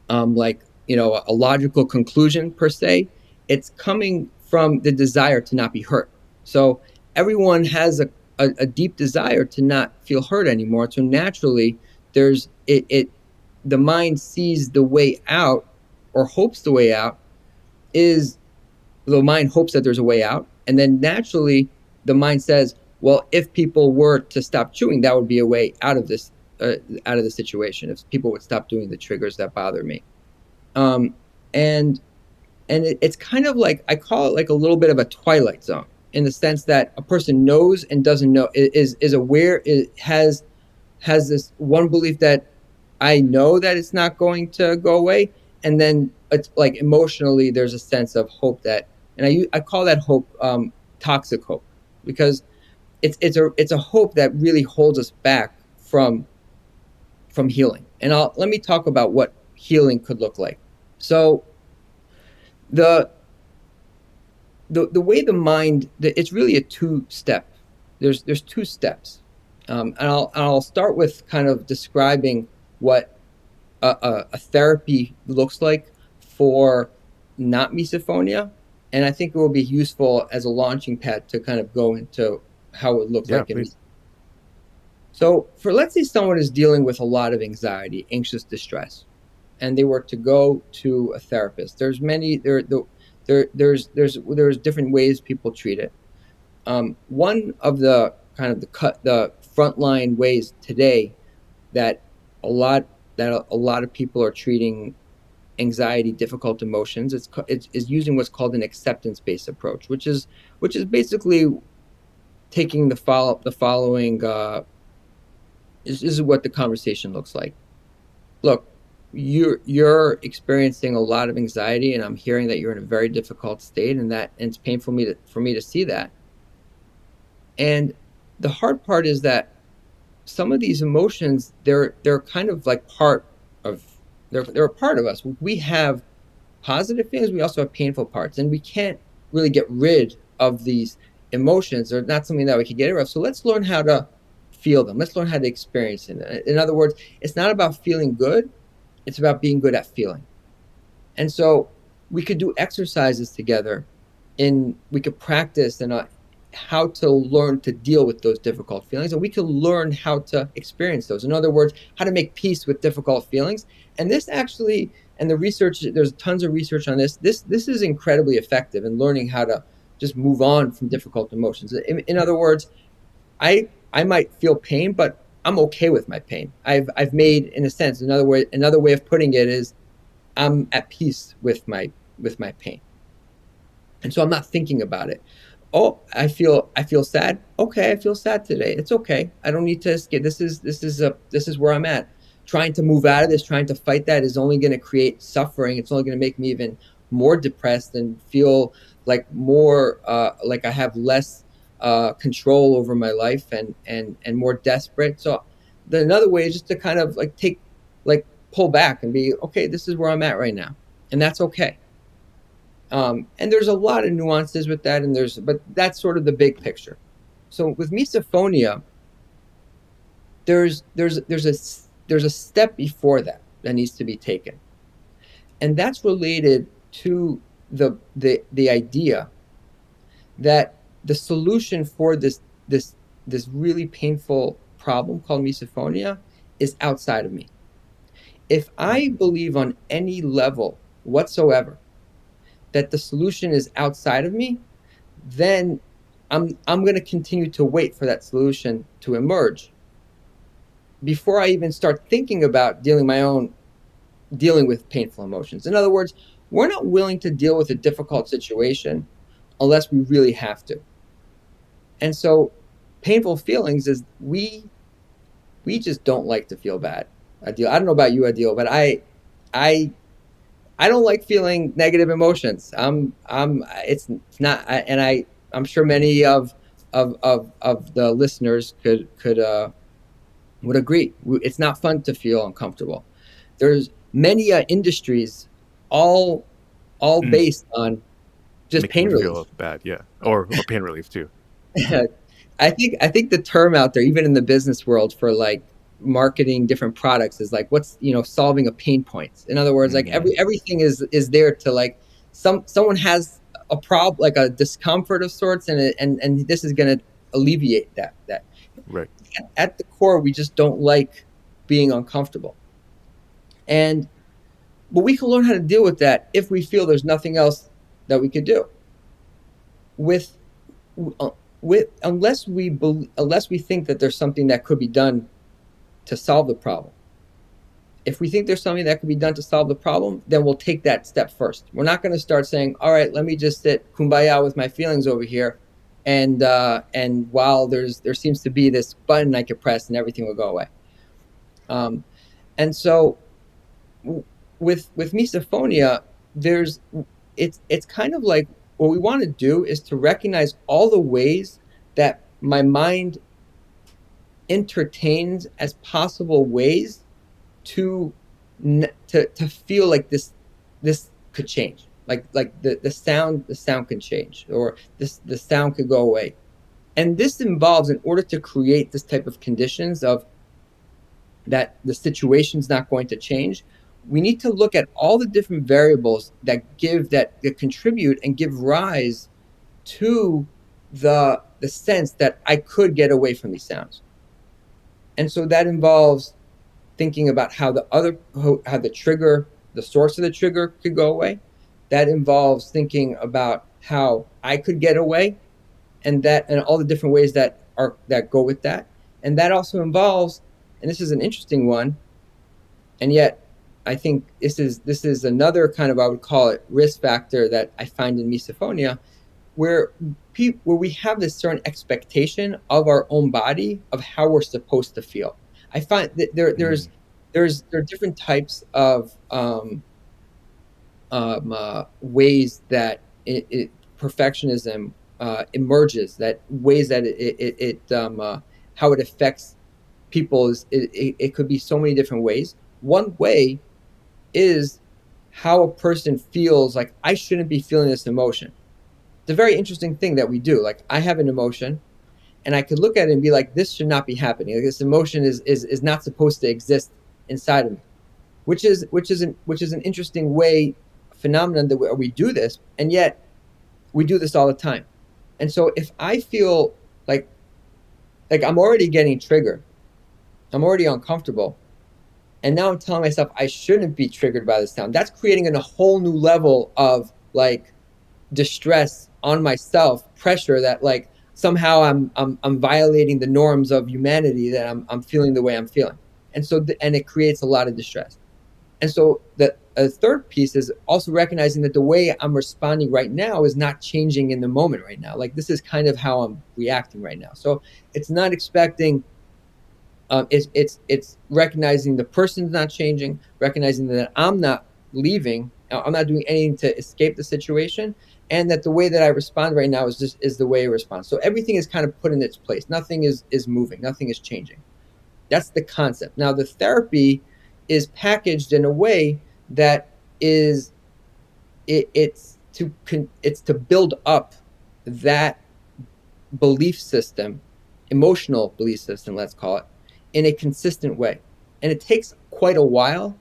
like a logical conclusion per se. It's coming from the desire to not be hurt. So everyone has a deep desire to not feel hurt anymore. So naturally, there's the mind sees the way out, or hopes the way out is the mind hopes that there's a way out, and then naturally the mind says, well, if people were to stop chewing, that would be a way out of this, out of the situation, if people would stop doing the triggers that bother me. um, and it's kind of like, I call it like a little bit of a twilight zone, in the sense that a person knows and doesn't know, is aware, has this one belief that I know that it's not going to go away, and then it's like emotionally there's a sense of hope that, and I call that hope toxic hope, because it's a hope that really holds us back from healing. And I'll let me talk about what healing could look like. So the the way the mind, it's really a two step. There's two steps, and I'll start with kind of describing what a therapy looks like for not misophonia, and I think it will be useful as a launching pad to kind of go into how it looks Yeah, like in. please. So for, let's say someone is dealing with a lot of anxiety, anxious distress, and they were to go to a therapist. There's many there's different ways people treat it. One of the kind of the frontline ways today that a lot a lot of people are treating anxiety, difficult emotions, it's using what's called an acceptance based approach, which is basically taking the following this is what the conversation looks like. Look, you're experiencing a lot of anxiety, and I'm hearing that you're in a very difficult state, and it's painful for me to see that. And the hard part is that some of these emotions, they're kind of like part of, they're a part of us. We have positive feelings, we also have painful parts, and we can't really get rid of these emotions. They're not something that we can get rid of. So let's learn how to feel them. Let's learn how to experience them. In other words, it's not about feeling good, it's about being good at feeling. And so we could do exercises together, we could practice how to learn to deal with those difficult feelings, and we can learn how to experience those. In other words, how to make peace with difficult feelings. And this actually, and the research, there's tons of research on this. This is incredibly effective in learning how to just move on from difficult emotions. In other words, I might feel pain, but I'm okay with my pain. I've made, in a sense, another way of putting it is I'm at peace with my pain. And so I'm not thinking about it. Oh, I feel sad. Okay, I feel sad today. It's okay. I don't need to escape. This is where I'm at. Trying to move out of this, trying to fight that is only going to create suffering. It's only going to make me even more depressed and feel like more like I have less control over my life, and more desperate. So another way is just to kind of like pull back and be okay. This is where I'm at right now, and that's okay. And there's a lot of nuances with that, but that's sort of the big picture. So with misophonia, there's a step before that needs to be taken, and that's related to the idea that the solution for this really painful problem called misophonia is outside of me. If I believe on any level whatsoever that the solution is outside of me, then I'm going to continue to wait for that solution to emerge before I even start thinking about dealing with painful emotions. In other words, we're not willing to deal with a difficult situation unless we really have to. And so painful feelings is we just don't like to feel bad. Adil, I don't know about you, Adil, but I I don't like feeling negative emotions. It's not, and I'm sure many of the listeners could would agree. It's not fun to feel uncomfortable. There's many industries, all all Mm. based on just Making pain you relief. feel bad, yeah, or pain relief too. I think the term out there, even in the business world, for like marketing different products is like what's solving a pain point. In other words, like Mm, everything is there to like someone has a problem, like a discomfort of sorts, and this is going to alleviate that. right. At the core, we just don't like being uncomfortable, and but we can learn how to deal with that if we feel there's nothing else that we could do with uh, unless we think that there's something that could be done to solve the problem. If we think there's something that could be done to solve the problem, then we'll take that step first. We're not going to start saying, "All right, let me just sit kumbaya with my feelings over here," and while there seems to be this button I could press and everything will go away. Um, and so with misophonia, there's it's kind of like what we want to do is to recognize all the ways that my mind entertains as possible ways to to feel like this could change, like the sound can change, or the sound could go away. And this involves, in order to create this type of conditions of that the situation's not going to change, we need to look at all the different variables that contribute and give rise to the sense that I could get away from these sounds. And so that involves thinking about how the trigger, the source of the trigger could go away. That involves thinking about how I could get away, and all the different ways that go with that. And that also involves, and this is an interesting one, and yet I think this is another kind of, I would call it, risk factor that I find in misophonia, where where we have this certain expectation of our own body of how we're supposed to feel. I find that Mm, there are different types of ways that perfectionism emerges. That ways that how it affects people it could be so many different ways. One way is how a person feels like I shouldn't be feeling this emotion. It's a very interesting thing that we do. Like, I have an emotion, and I could look at it and be like, this should not be happening. Like, this emotion is not supposed to exist inside of me, which is an interesting way phenomenon that we do this, and yet we do this all the time. And so if I feel like I'm already getting triggered, I'm already uncomfortable, and now I'm telling myself I shouldn't be triggered by this sound, that's creating a whole new level of like distress on myself, pressure that like somehow I'm violating the norms of humanity, that I'm feeling the way I'm feeling. And so and it creates a lot of distress. And so the a third piece is also recognizing that the way I'm responding right now is not changing in the moment right now. Like this is kind of how I'm reacting right now. So it's not expecting, it's recognizing the person's not changing, recognizing that I'm not leaving, I'm not doing anything to escape the situation, and that the way that I respond right now is the way I respond. So everything is kind of put in its place. Nothing is moving. Nothing is changing. That's the concept. Now the therapy is packaged in a way that is it's to build up that belief system, emotional belief system, let's call it, in a consistent way. And it takes quite a while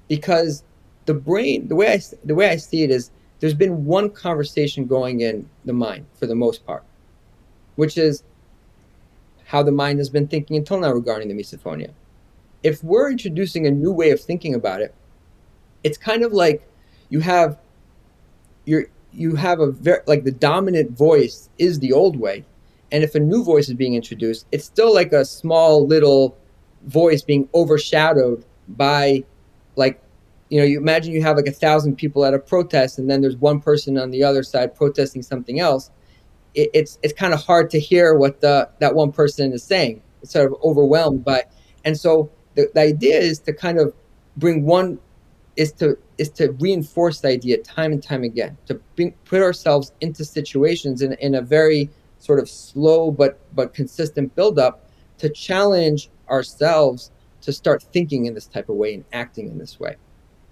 because the brain, the way I see it is there's been one conversation going in the mind for the most part, which is how the mind has been thinking until now regarding the misophonia. If we're introducing a new way of thinking about it, it's kind of like you have you have a very like the dominant voice is the old way, and if a new voice is being introduced, it's still like a small little voice being overshadowed by like you imagine you have like 1,000 people at a protest, and then there's one person on the other side protesting something else. It's kind of hard to hear what that one person is saying. It's sort of overwhelmed by, and so the idea is to kind of bring one is to reinforce the idea time and time again, to put ourselves into situations in a very sort of slow but consistent buildup, to challenge ourselves to start thinking in this type of way and acting in this way.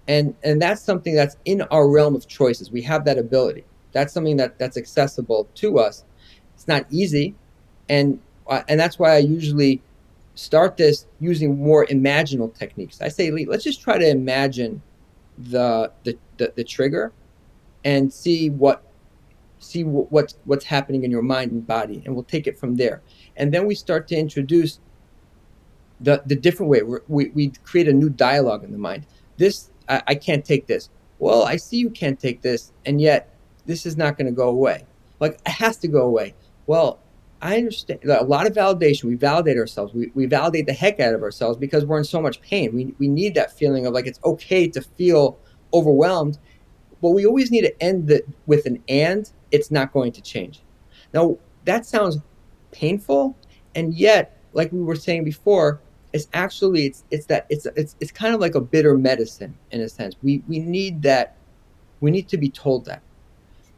And that's something that's in our realm of choices. We have that ability. That's something that's accessible to us. It's not easy, and and that's why I usually start this using more imaginal techniques. I say, let's just try to imagine the trigger and see what's happening in your mind and body, and we'll take it from there. And then we start to introduce the different way. We create a new dialogue in the mind. I can't take this. Well, I see you can't take this, and yet this is not going to go away. Like it has to go away. Well, I understand a lot of validation. We validate ourselves. We validate the heck out of ourselves because we're in so much pain. We need that feeling of like it's okay to feel overwhelmed, but we always need to end with an and. It's not going to change. Now that sounds painful, and yet, like we were saying before, it's actually it's kind of like a bitter medicine in a sense. We need that. We need to be told that.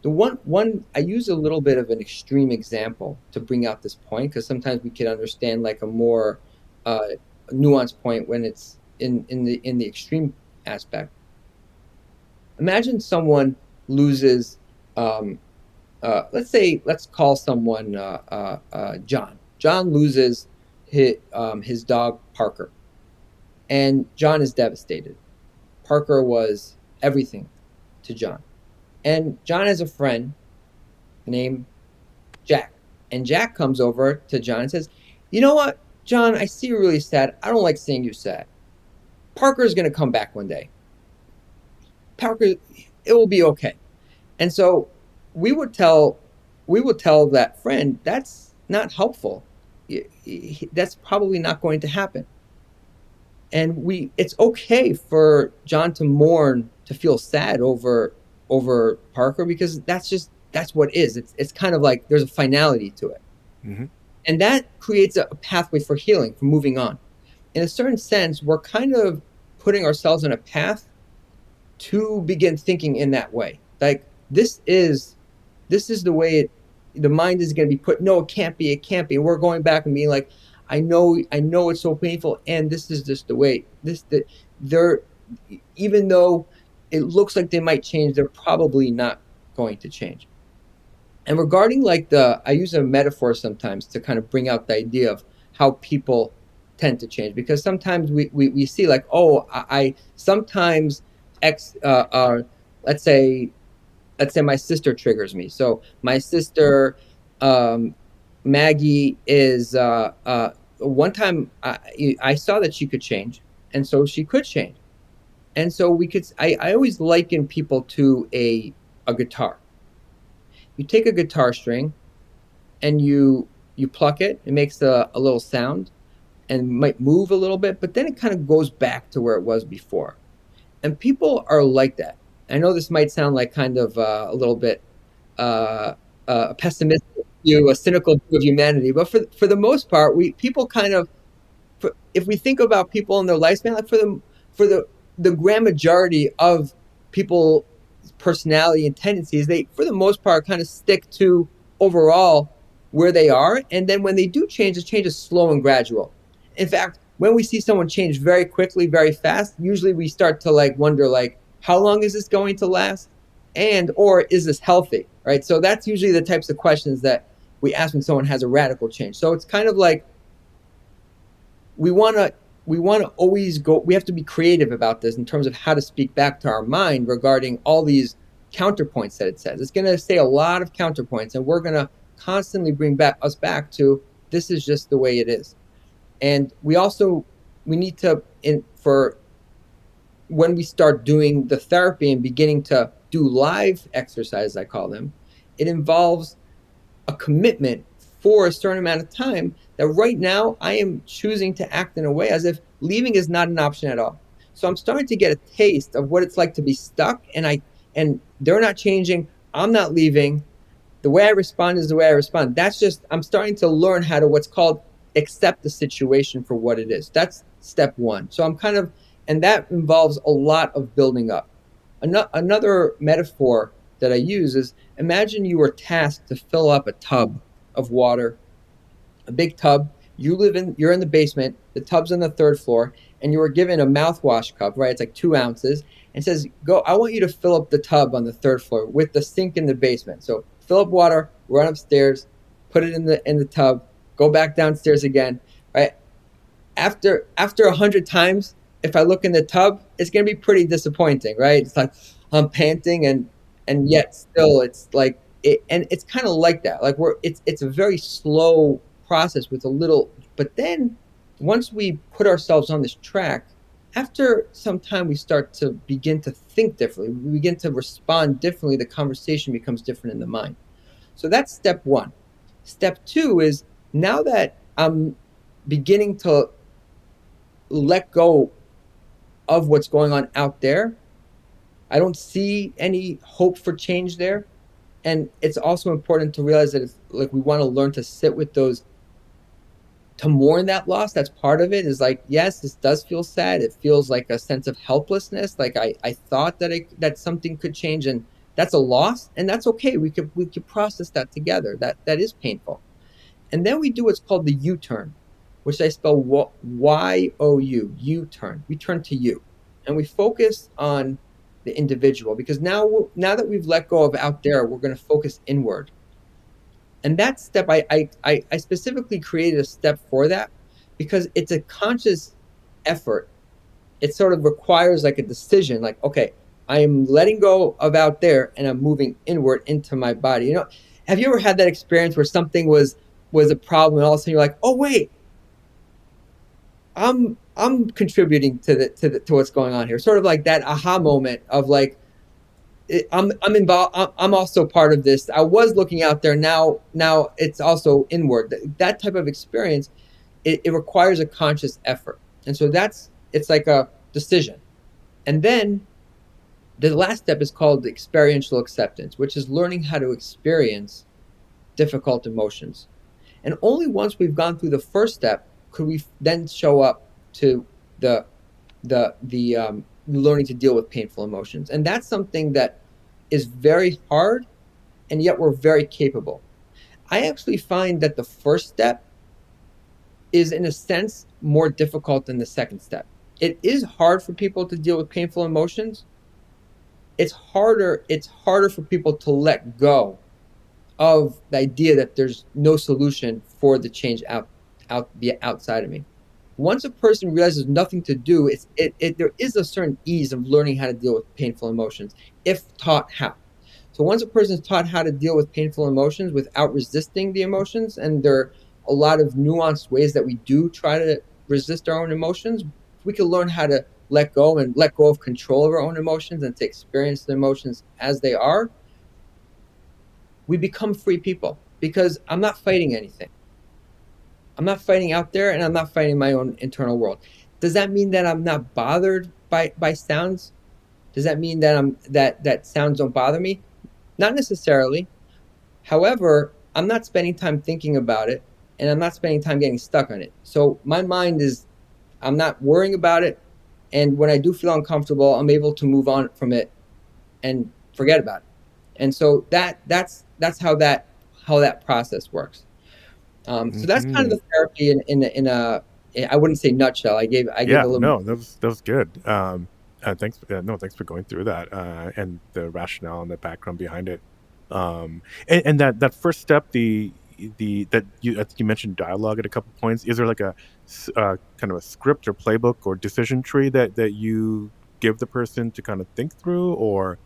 The one I use a little bit of an extreme example to bring out this point, because sometimes we can understand like a more uh, nuanced point when it's in the extreme aspect. Imagine someone loses, um, let's call someone John. John loses his dog Parker, and John is devastated. Parker was everything to John, and John has a friend named Jack, and Jack comes over to John and says, "You know what, John? I see you're really sad. I don't like seeing you sad. Parker's going to come back one day. Parker, it will be okay." And so we would tell we would tell that friend that's not helpful. That's probably not going to happen. And it's okay for John to mourn, to feel sad over Parker, because that's what it is. It's kind of like there's a finality to it. Mm-hmm. And that creates a pathway for healing, for moving on. In a certain sense, we're kind of putting ourselves on a path to begin thinking in that way. Like this is the way the mind is going to be put. No, it can't be. And we're going back and being like, I know it's so painful, and this is just the way they're, even though it looks like they might change, they're probably not going to change. And regarding like I use a metaphor sometimes to kind of bring out the idea of how people tend to change, because sometimes we see like, oh, I sometimes X let's say let's say my sister triggers me. So my sister, um, Maggie, is one time I saw that she could change, and so she could change, and so we could. I always liken people to a guitar. You take a guitar string and you pluck it. It makes a little sound and might move a little bit, but then it kind of goes back to where it was before. And people are like that. I know this might sound like kind of a little bit uh, a pessimistic view, a cynical view of humanity, but for the most part, we people kind of, if we think about people in their lifespan, like for the grand majority of people personality and tendencies, they for the most part kind of stick to overall where they are, and then when they do change, the change is slow and gradual. In fact, when we see someone change very quickly, very fast, usually we start to like wonder like, how long is this going to last, and or is this healthy, right? So that's usually the types of questions that we ask when someone has a radical change. So it's kind of like we want to we want to always go, we have to be creative about this in terms of how to speak back to our mind regarding all these counterpoints that it says. It's going to say a lot of counterpoints, and we're going to constantly bring back to this is just the way it is. And we need to, in for when we start doing the therapy and beginning to do live exercise, I call them, it involves a commitment for a certain amount of time that right now I am choosing to act in a way as if leaving is not an option at all. So I'm starting to get a taste of what it's like to be stuck, and they're not changing, I'm not leaving. The way I respond is the way I respond. That's just, I'm starting to learn how to what's called accept the situation for what it is. That's step one. So I'm kind of, and that involves a lot of building up. Another metaphor that I use is, imagine you were tasked to fill up a tub of water, a big tub. You're in the basement, the tub's on the third floor, and you were given a mouthwash cup, right? It's like 2 ounces, and it says, go, I want you to fill up the tub on the third floor with the sink in the basement. So fill up water, run upstairs, put it in the tub, go back downstairs again, right? After 100 times, if I look in the tub, it's gonna be pretty disappointing, right? It's like I'm panting, and yet still it's like it, and it's kind of like that. Like it's a very slow process with a little, but then once we put ourselves on this track, after some time we start to begin to think differently. We begin to respond differently. The conversation becomes different in the mind. So that's step one. Step two is, now that I'm beginning to let go of what's going on out there, I don't see any hope for change there. And it's also important to realize that if like we want to learn to sit with those, to mourn that loss, that's part of it, is like, yes, this does feel sad. It feels like a sense of helplessness. Like I thought that something could change, and that's a loss, and that's okay. We could process that together. That is painful. And then we do what's called the U-turn, which I spell Y-O-U, U-turn. We turn to you, and we focus on the individual, because now that we've let go of out there, we're going to focus inward. And that step, I specifically created a step for that because it's a conscious effort. It sort of requires like a decision, like, okay, I am letting go of out there and I'm moving inward into my body. Have you ever had that experience where something was a problem, and all of a sudden you're like, oh wait, I'm contributing to what's going on here. Sort of like that aha moment of like, I'm involved. I'm also part of this. I was looking out there. Now it's also inward. That type of experience, it requires a conscious effort, and so it's like a decision. And then the last step is called experiential acceptance, which is learning how to experience difficult emotions. And only once we've gone through the first step could we then show up to the learning to deal with painful emotions. And that's something that is very hard, and yet we're very capable. I actually find that the first step is, in a sense, more difficult than the second step. It is hard for people to deal with painful emotions. It's harder for people to let go of the idea that there's no solution for the change outside of me. Once a person realizes nothing to do, there is a certain ease of learning how to deal with painful emotions if taught how. So once a person's taught how to deal with painful emotions without resisting the emotions, and there are a lot of nuanced ways that we do try to resist our own emotions, we can learn how to let go and let go of control of our own emotions and to experience the emotions as they are. We become free people because I'm not fighting anything. I'm not fighting out there, and I'm not fighting my own internal world. Does that mean that I'm not bothered by sounds? Does that mean that that sounds don't bother me? Not necessarily. However, I'm not spending time thinking about it, and I'm not spending time getting stuck on it. So my mind is, I'm not worrying about it, and when I do feel uncomfortable, I'm able to move on from it and forget about it. And so that's how that process works. So that's kind of Hmm. the therapy in a, I wouldn't say nutshell. I gave Yeah, a little no, more. that was good. Thanks. No, thanks for going through that and the rationale and the background behind it. And that first step, the that you I think you mentioned dialogue at a couple points. Is there like a kind of a script or playbook or decision tree that you give the person to kind of think through, or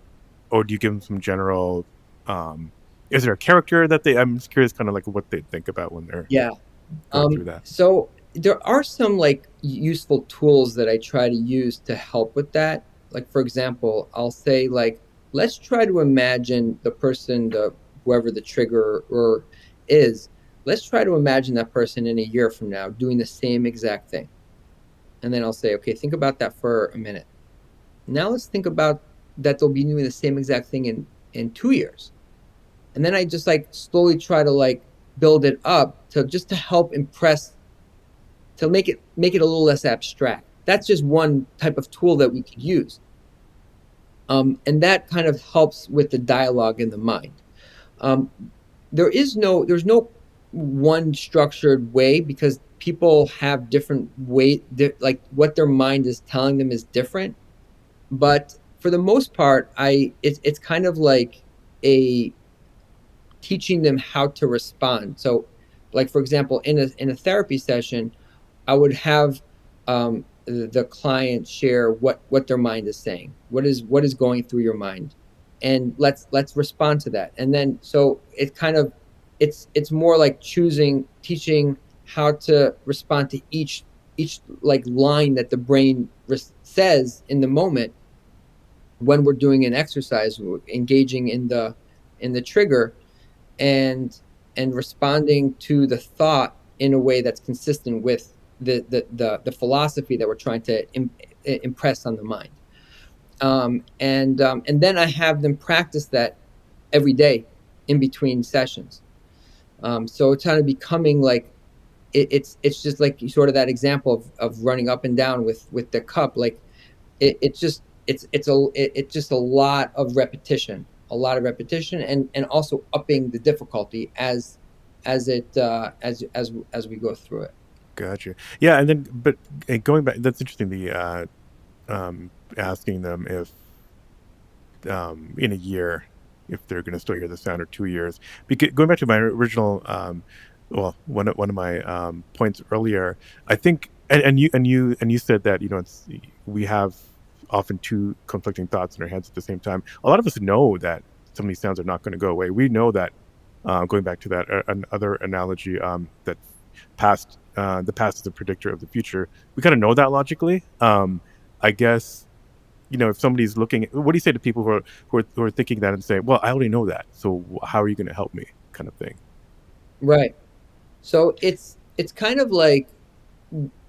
do you give them some general? Um, is there a character that they? I'm just curious, kind of like what they think about when they're Yeah. going through that. So there are some like useful tools that I try to use to help with that. Like for example, I'll say like, let's try to imagine the person, the whoever the trigger or is, let's try to imagine that person in a year from now doing the same exact thing. And then I'll say, okay, think about that for a minute. Now let's think about that they'll be doing the same exact thing in 2 years. And then I just like slowly try to like build it up to just to help impress, to make it a little less abstract. That's just one type of tool that we could use, and that kind of helps with the dialogue in the mind. Um, there's no one structured way because people have different way, like what their mind is telling them is different. But for the most part, it's kind of like a teaching them how to respond. So, like for example, in a therapy session, I would have the client share what their mind is saying, what is going through your mind, and let's respond to that. And then so it kind of it's more like teaching how to respond to each like line that the brain says in the moment when we're doing an exercise, engaging in the trigger, and responding to the thought in a way that's consistent with the philosophy that we're trying to impress on the mind. And then I have them practice that every day in between sessions. So it's kind of becoming like it's just like sort of that example of running up and down with the cup. Like it's just it's just a lot of repetition, and also upping the difficulty as we go through it. Gotcha. Yeah, and then but going back, that's interesting. The asking them if in a year if they're going to still hear the sound, or 2 years. Because going back to my original, well, one of my points earlier, I think, and you said that it's we have often two conflicting thoughts in our heads at the same time. A lot of us know that some of these sounds are not going to go away. We know that. Going back to that another analogy, that the past is a predictor of the future. We kind of know that logically. I guess if somebody's looking, what do you say to people who are thinking that and say, "Well, I already know that, so how are you going to help me?" kind of thing. Right. So it's kind of like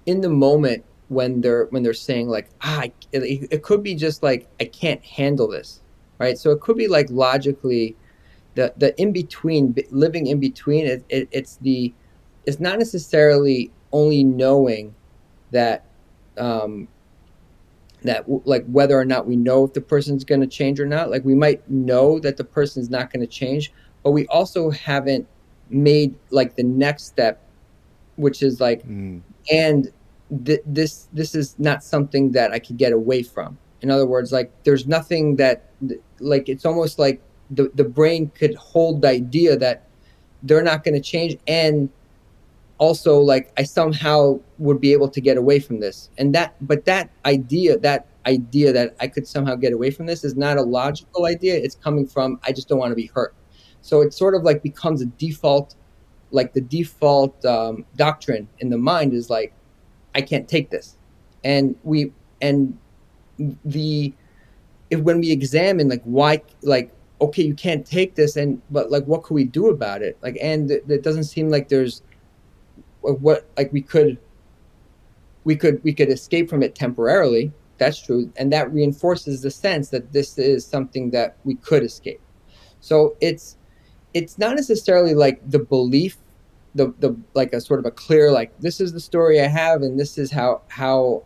in the moment when they're saying like it could be just like I can't handle this, right? So it could be like logically the in between, living in between. It's not necessarily only knowing that um like whether or not we know if the person's going to change or not. Like we might know that the person's not going to change, but we also haven't made like the next step, which is like, Mm, and this is not something that I could get away from. In other words, like there's nothing that, like it's almost like the brain could hold the idea that they're not going to change, and also like I somehow would be able to get away from this. And that idea that I could somehow get away from this is not a logical idea. It's coming from, I just don't want to be hurt. So it sort of like becomes a default, like the default doctrine in the mind is like, I can't take this. And and the, if when we examine like why, like, okay, you can't take this, and but like what could we do about it, like, and it doesn't seem like there's what, like, we could escape from it temporarily. That's true, and that reinforces the sense that this is something that we could escape. So it's not necessarily like the belief, the like a sort of a clear, like, this is the story I have and this is how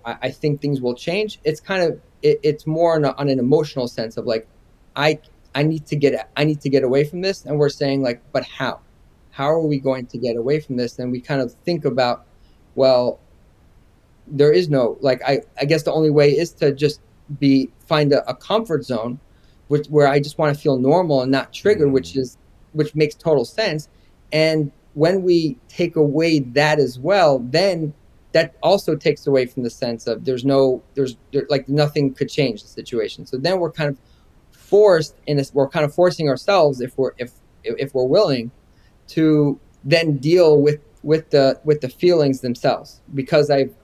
I think things will change. It's kind of it's more on an emotional sense of like, I I need to get away from this, and we're saying like, but how are we going to get away from this? And we kind of think about, well, there is no, like, I guess the only way is to just find a comfort zone, where I just want to feel normal and not triggered, Mm, which makes total sense. And when we take away that as well, then that also takes away from the sense of like nothing could change the situation. So then we're kind of we're kind of forcing ourselves, if we're willing, to then deal with the feelings themselves, because I've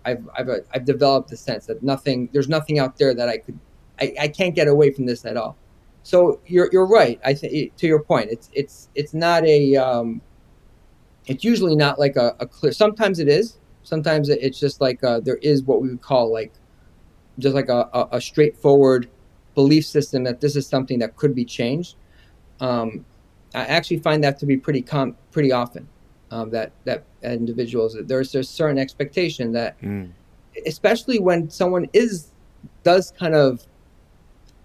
developed the sense that there's nothing out there that I can't get away from this at all. So you're right. I think, to your point, it's not a it's usually not like a clear. Sometimes it is. Sometimes it's just like there is what we would call like just like a straightforward belief system that this is something that could be changed. um, I actually find that to be pretty often, that individuals, there's certain expectation that, mm, especially when someone does kind of,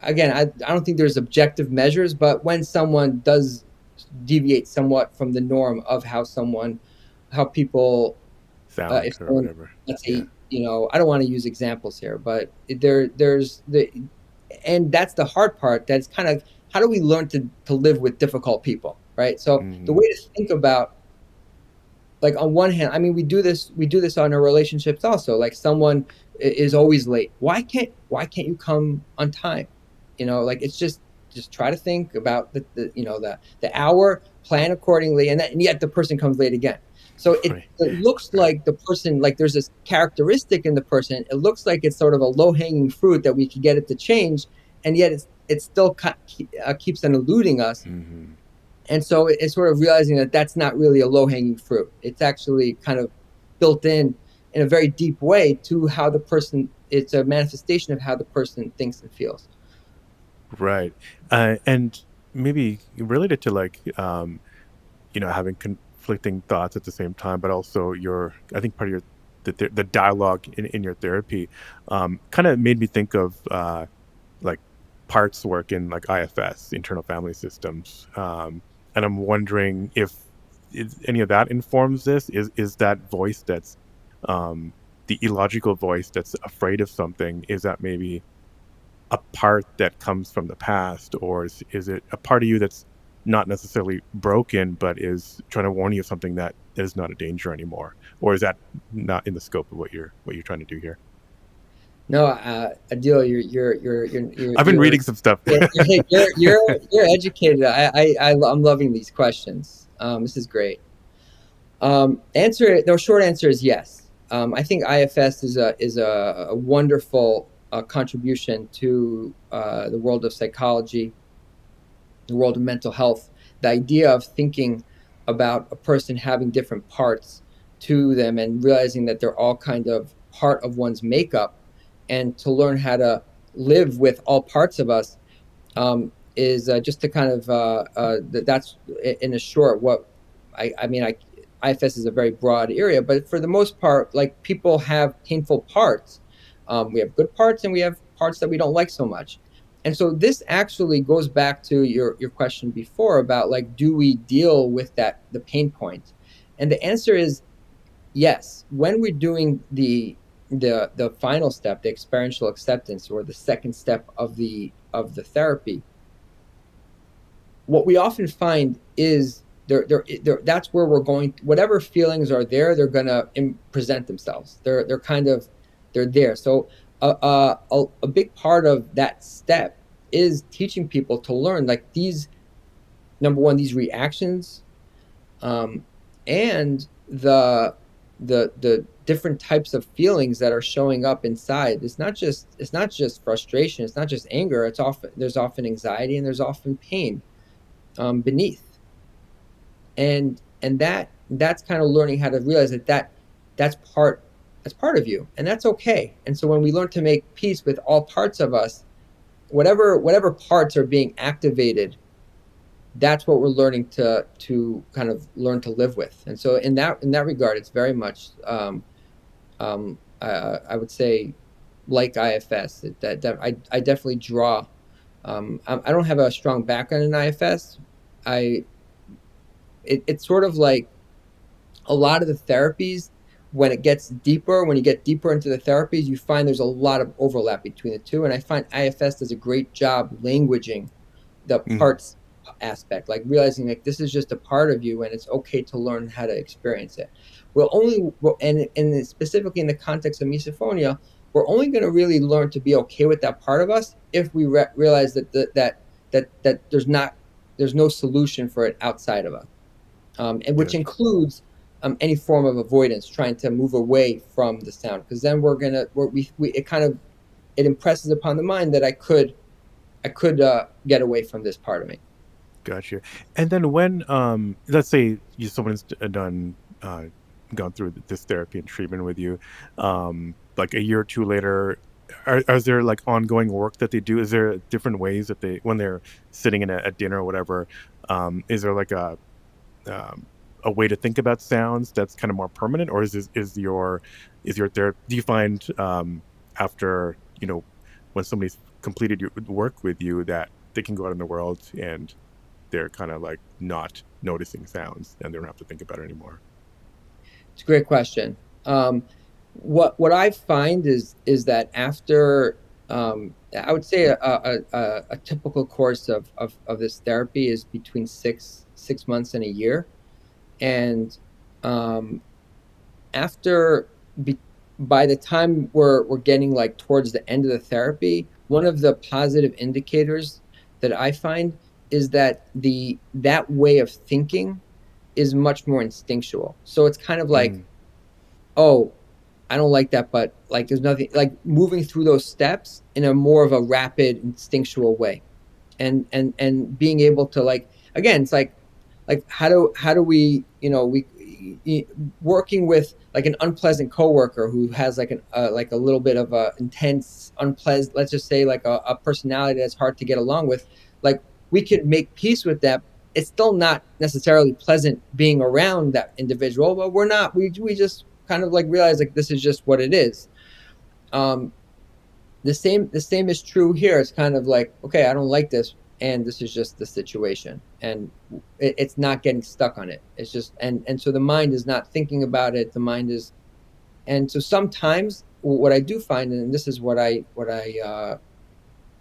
again, I don't think there's objective measures, but when someone does deviate somewhat from the norm of how people, if sound or someone, whatever. let's Yeah. say, I don't want to use examples here, but there's the, and that's the hard part. That's kind of, how do we learn to live with difficult people, right? So the Hmm. way to think about, like, on one hand, I mean, we do this on our relationships also. Like, someone is always late. Why can't you come on time? Like, it's just try to think about the hour, plan accordingly, and yet the person comes late again. So Right. it looks Right. like the person, like, there's this characteristic in the person. It looks like it's sort of a low hanging fruit that we could get it to change, and yet it still keeps on eluding us. Hmm. And so it's sort of realizing that that's not really a low hanging fruit. It's actually kind of built in a very deep way to how the person, it's a manifestation of how the person thinks and feels. Right. And maybe related to like, having conflicting thoughts at the same time, but also I think part of the dialogue in your therapy, kind of made me think of, like parts work in like IFS, internal family systems. And I'm wondering if any of that informs this. Is that voice that's, um, the illogical voice that's afraid of something? Is that maybe a part that comes from the past, or is it a part of you that's not necessarily broken, but is trying to warn you of something that is not a danger anymore? Or is that not in the scope of what you're trying to do here? No, Adil, you're I've been reading some stuff. you're educated. I'm loving these questions. This is great. The short answer is yes. I think IFS is a wonderful contribution to the world of psychology, the world of mental health. The idea of thinking about a person having different parts to them and realizing that they're all kind of part of one's makeup, and to learn how to live with all parts of us, is just to kind of that's in a short what I mean. IFS is a very broad area, but for the most part, like, people have painful parts. We have good parts and we have parts that we don't like so much. And so this actually goes back to your question before about, like, do we deal with the pain point? And the answer is yes. When we're doing the final step, the experiential acceptance, or the second step of the therapy, what we often find is that's where we're going. Whatever feelings are there, they're gonna present themselves. They're kind of they're there. So a big part of that step is teaching people to learn like these, number one, these reactions, um, and the different types of feelings that are showing up inside. It's not just frustration. It's not just anger. There's often anxiety and there's often pain beneath, and that's kind of learning how to realize that's part of you, and that's okay. And so when we learn to make peace with all parts of us, whatever parts are being activated, that's what we're learning to kind of learn to live with. And so in that regard, it's very much I would say like IFS that I definitely draw. I don't have a strong background in IFS. I it's sort of like a lot of the therapies, when you get deeper into the therapies, you find there's a lot of overlap between the two. And I find IFS does a great job languaging the Mm, parts aspect, like realizing like this is just a part of you and it's okay to learn how to experience it. And specifically in the context of misophonia, we're only going to really learn to be okay with that part of us if we realize that there's no solution for it outside of us, and which gotcha. includes any form of avoidance, trying to move away from the sound, because then we it kind of it impresses upon the mind that I could get away from this part of me. Gotcha. And then when, let's say someone's done, gone through this therapy and treatment with you, like a year or two later, is there like ongoing work that they do? Is there different ways that when they're sitting in at dinner or whatever, is there like um, a way to think about sounds that's kind of more permanent, or is your therapy? Do you find, after when somebody's completed your work with you, that they can go out in the world and they're kind of like not noticing sounds and they don't have to think about it anymore? It's a great question. What I find is that after, I would say a typical course of this therapy is between 6 months and a year, and um, after be, by the time we're getting like towards the end of the therapy, one of the positive indicators that I find is that the that way of thinking is much more instinctual. So it's kind of like, Mm, oh, I don't like that, but like there's nothing, like moving through those steps in a more of a rapid instinctual way, and being able to, like, again, it's like how do we, working with like an unpleasant coworker who has like a little bit of a intense unpleasant, let's just say like a personality that's hard to get along with, like we could make peace with that. It's still not necessarily pleasant being around that individual, but we just kind of like realize like this is just what it is. um the same is true here. It's kind of like, okay, I don't like this, and this is just the situation, and it's not getting stuck on it. It's just, and so the mind is not thinking about it. The mind is, and so sometimes what I do find, and this is what I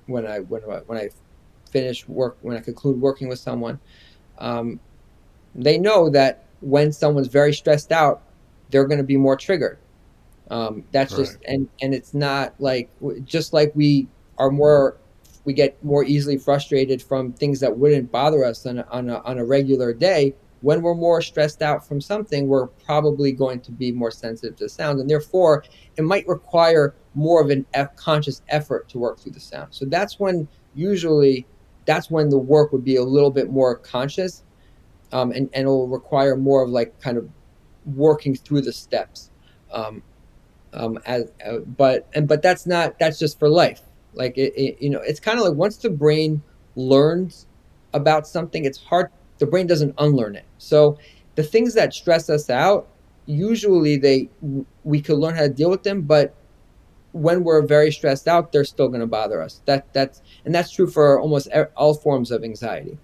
when I finish work, when I conclude working with someone, um, they know that when someone's very stressed out, they're going to be more triggered. That's right. just, and it's not like, just like we get more easily frustrated from things that wouldn't bother us on a regular day. When we're more stressed out from something, we're probably going to be more sensitive to sound, and therefore it might require more of an conscious effort to work through the sound. So usually that's when the work would be a little bit more conscious, and it will require more of like kind of working through the steps. Um, as but that's just for life. Like it's kind of like once the brain learns about something, it's hard. The brain doesn't unlearn it. So the things that stress us out, usually we could learn how to deal with them, but when we're very stressed out, they're still going to bother us. That's true for almost all forms of anxiety.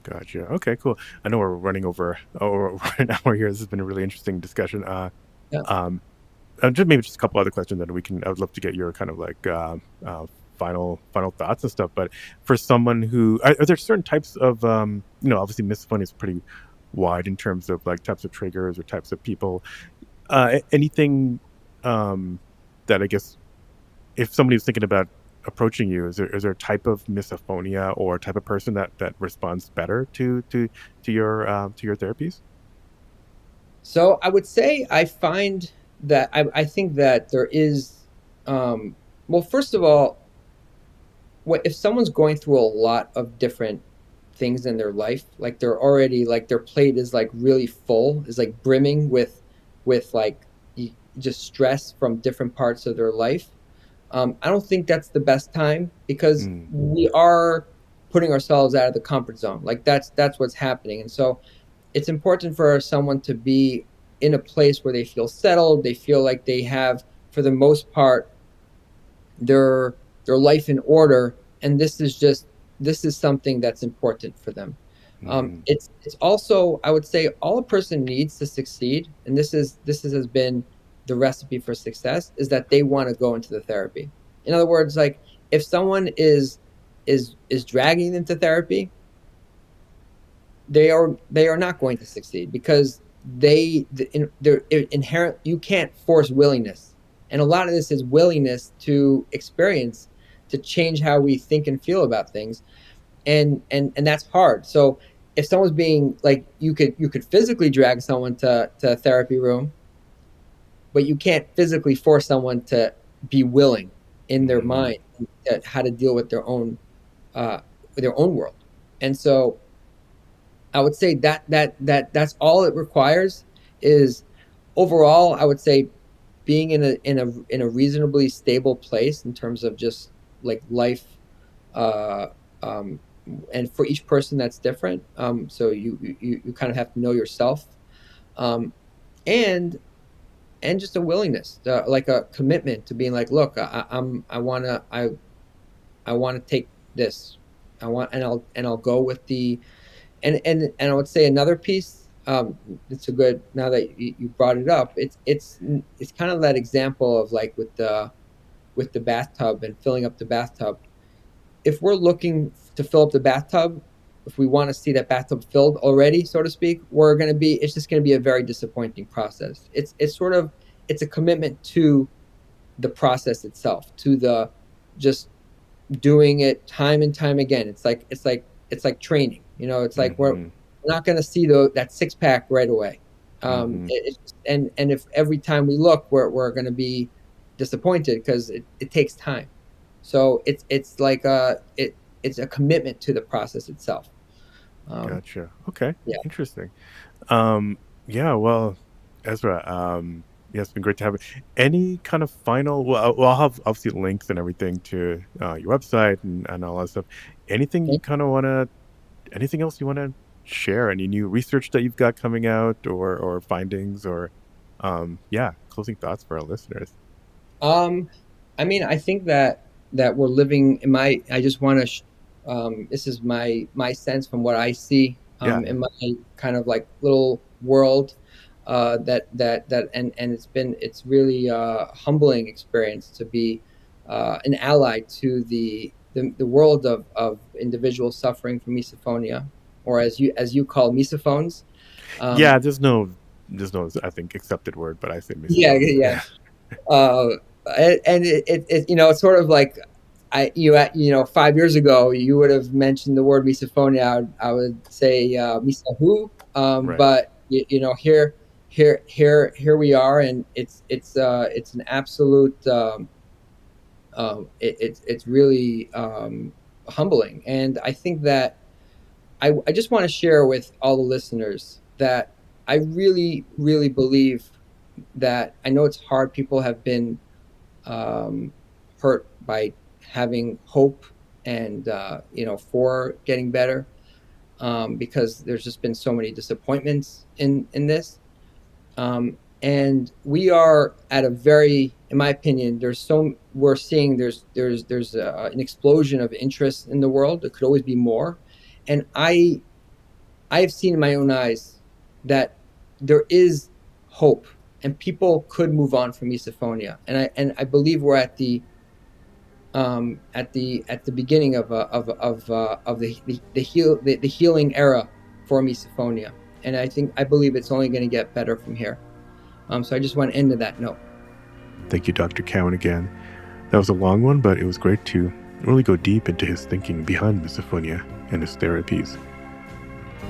Gotcha. Okay, cool. I know we're running over an hour here. This has been a really interesting discussion. Yeah. Um, just maybe just a couple other questions that I would love to get your kind of like, final thoughts and stuff. But for someone who, are there certain types of, obviously misophonia is pretty wide in terms of like types of triggers or types of people. Anything, that I guess if somebody's thinking about approaching you, is there a type of misophonia or type of person that responds better to your therapies? So I would say I find that I think that there is, well, first of all, what if someone's going through a lot of different things in their life, like they're already like their plate is like really full, is like brimming with like just stress from different parts of their life. I don't think that's the best time because Mm, we are putting ourselves out of the comfort zone. Like that's what's happening, and so it's important for someone to be in a place where they feel settled. They feel like they have, for the most part, their their life in order, and this is something that's important for them. mhm, It's also, I would say, all a person needs to succeed, and has been the recipe for success, is that they want to go into the therapy. In other words, like if someone is dragging them to therapy, they are not going to succeed because they're inherent. You can't force willingness, and a lot of this is willingness to experience, to change how we think and feel about things, and that's hard. So if someone's being like, you could physically drag someone to a therapy room, but you can't physically force someone to be willing in their mhm, mind how to deal uh with their own world. And so I would say that's all it requires is, overall, I would say, being in a reasonably stable place in terms of just like life, uh, um, and for each person that's different. So you kind of have to know yourself, um, and just a willingness, like a commitment to being like, look, I want to take this, I want, and I'll go with the. And I would say another piece. It's a good, now that you brought it up. It's kind of that example of like with the bathtub and filling up the bathtub. If we're looking to fill up the bathtub, if we want to see that bathtub filled already, so to speak, we're going to be. It's just going to be a very disappointing process. It's sort of, it's a commitment to the process itself, to the just doing it time and time again. It's like training. You know, it's like mhm, we're not going to see that six pack right away. mhm. It's just, and if every time we look, we're going to be disappointed because it takes time. So it's a commitment to the process itself. Um, Gotcha. Okay, yeah. interesting. Um, yeah, well, Ezra, yeah, it's been great to have it. Any kind of final, well, I'll have obviously links and everything to your website and all that stuff. Anything you kind of want to, anything else you want to share? Any new research that you've got coming out or findings or, yeah, closing thoughts for our listeners? Um, I mean, I think that we're living in my. I just want to. This is my sense from what I see, Yeah, yeah. in my kind of like little world. And it's really humbling experience to be an ally to the world of individuals suffering from misophonia, or as you call misophones. Yeah, Um, there's no, I think, accepted word, but I say yeah, misophones. yeah. Yeah, Uh, and you know, it's sort of like, you know, 5 years ago you would have mentioned the word misophonia. I would say misahu. right. But you know, here we are, and it's an absolute. It's really humbling, and I think that I just want to share with all the listeners that I really believe that, I know it's hard. People have been um, hurt by having hope and you know, for getting better, because there's just been so many disappointments in this, and we are at a very, in my opinion, we're seeing there's an explosion of interest in the world. There could always be more, and I have seen in my own eyes that there is hope, and people could move on from misophonia, and I believe we're at the beginning of the healing era for misophonia, and I believe it's only going to get better from here. So I just want to end on that note. Thank you, Dr. Cowan, again. That was a long one, but it was great to really go deep into his thinking behind misophonia and his therapies.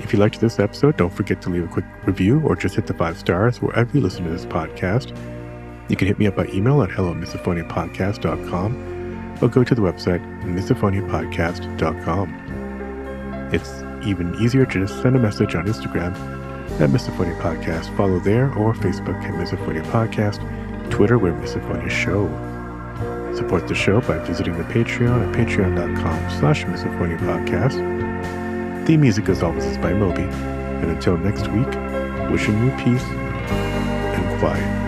If you liked this episode, don't forget to leave a quick review or just hit the 5 stars wherever you listen to this podcast. You can hit me up by email at hello@misophoniapodcast.com or go to the website misophoniapodcast.com. It's even easier to just send a message on Instagram at Misophonia Podcast. Follow there, or Facebook at Misophonia Podcast, Twitter we're Misophonia Show. Support the show by visiting the Patreon at patreon.com/Misophonia Podcast. Theme music, as always, is by Moby. And until next week, wishing you peace and quiet.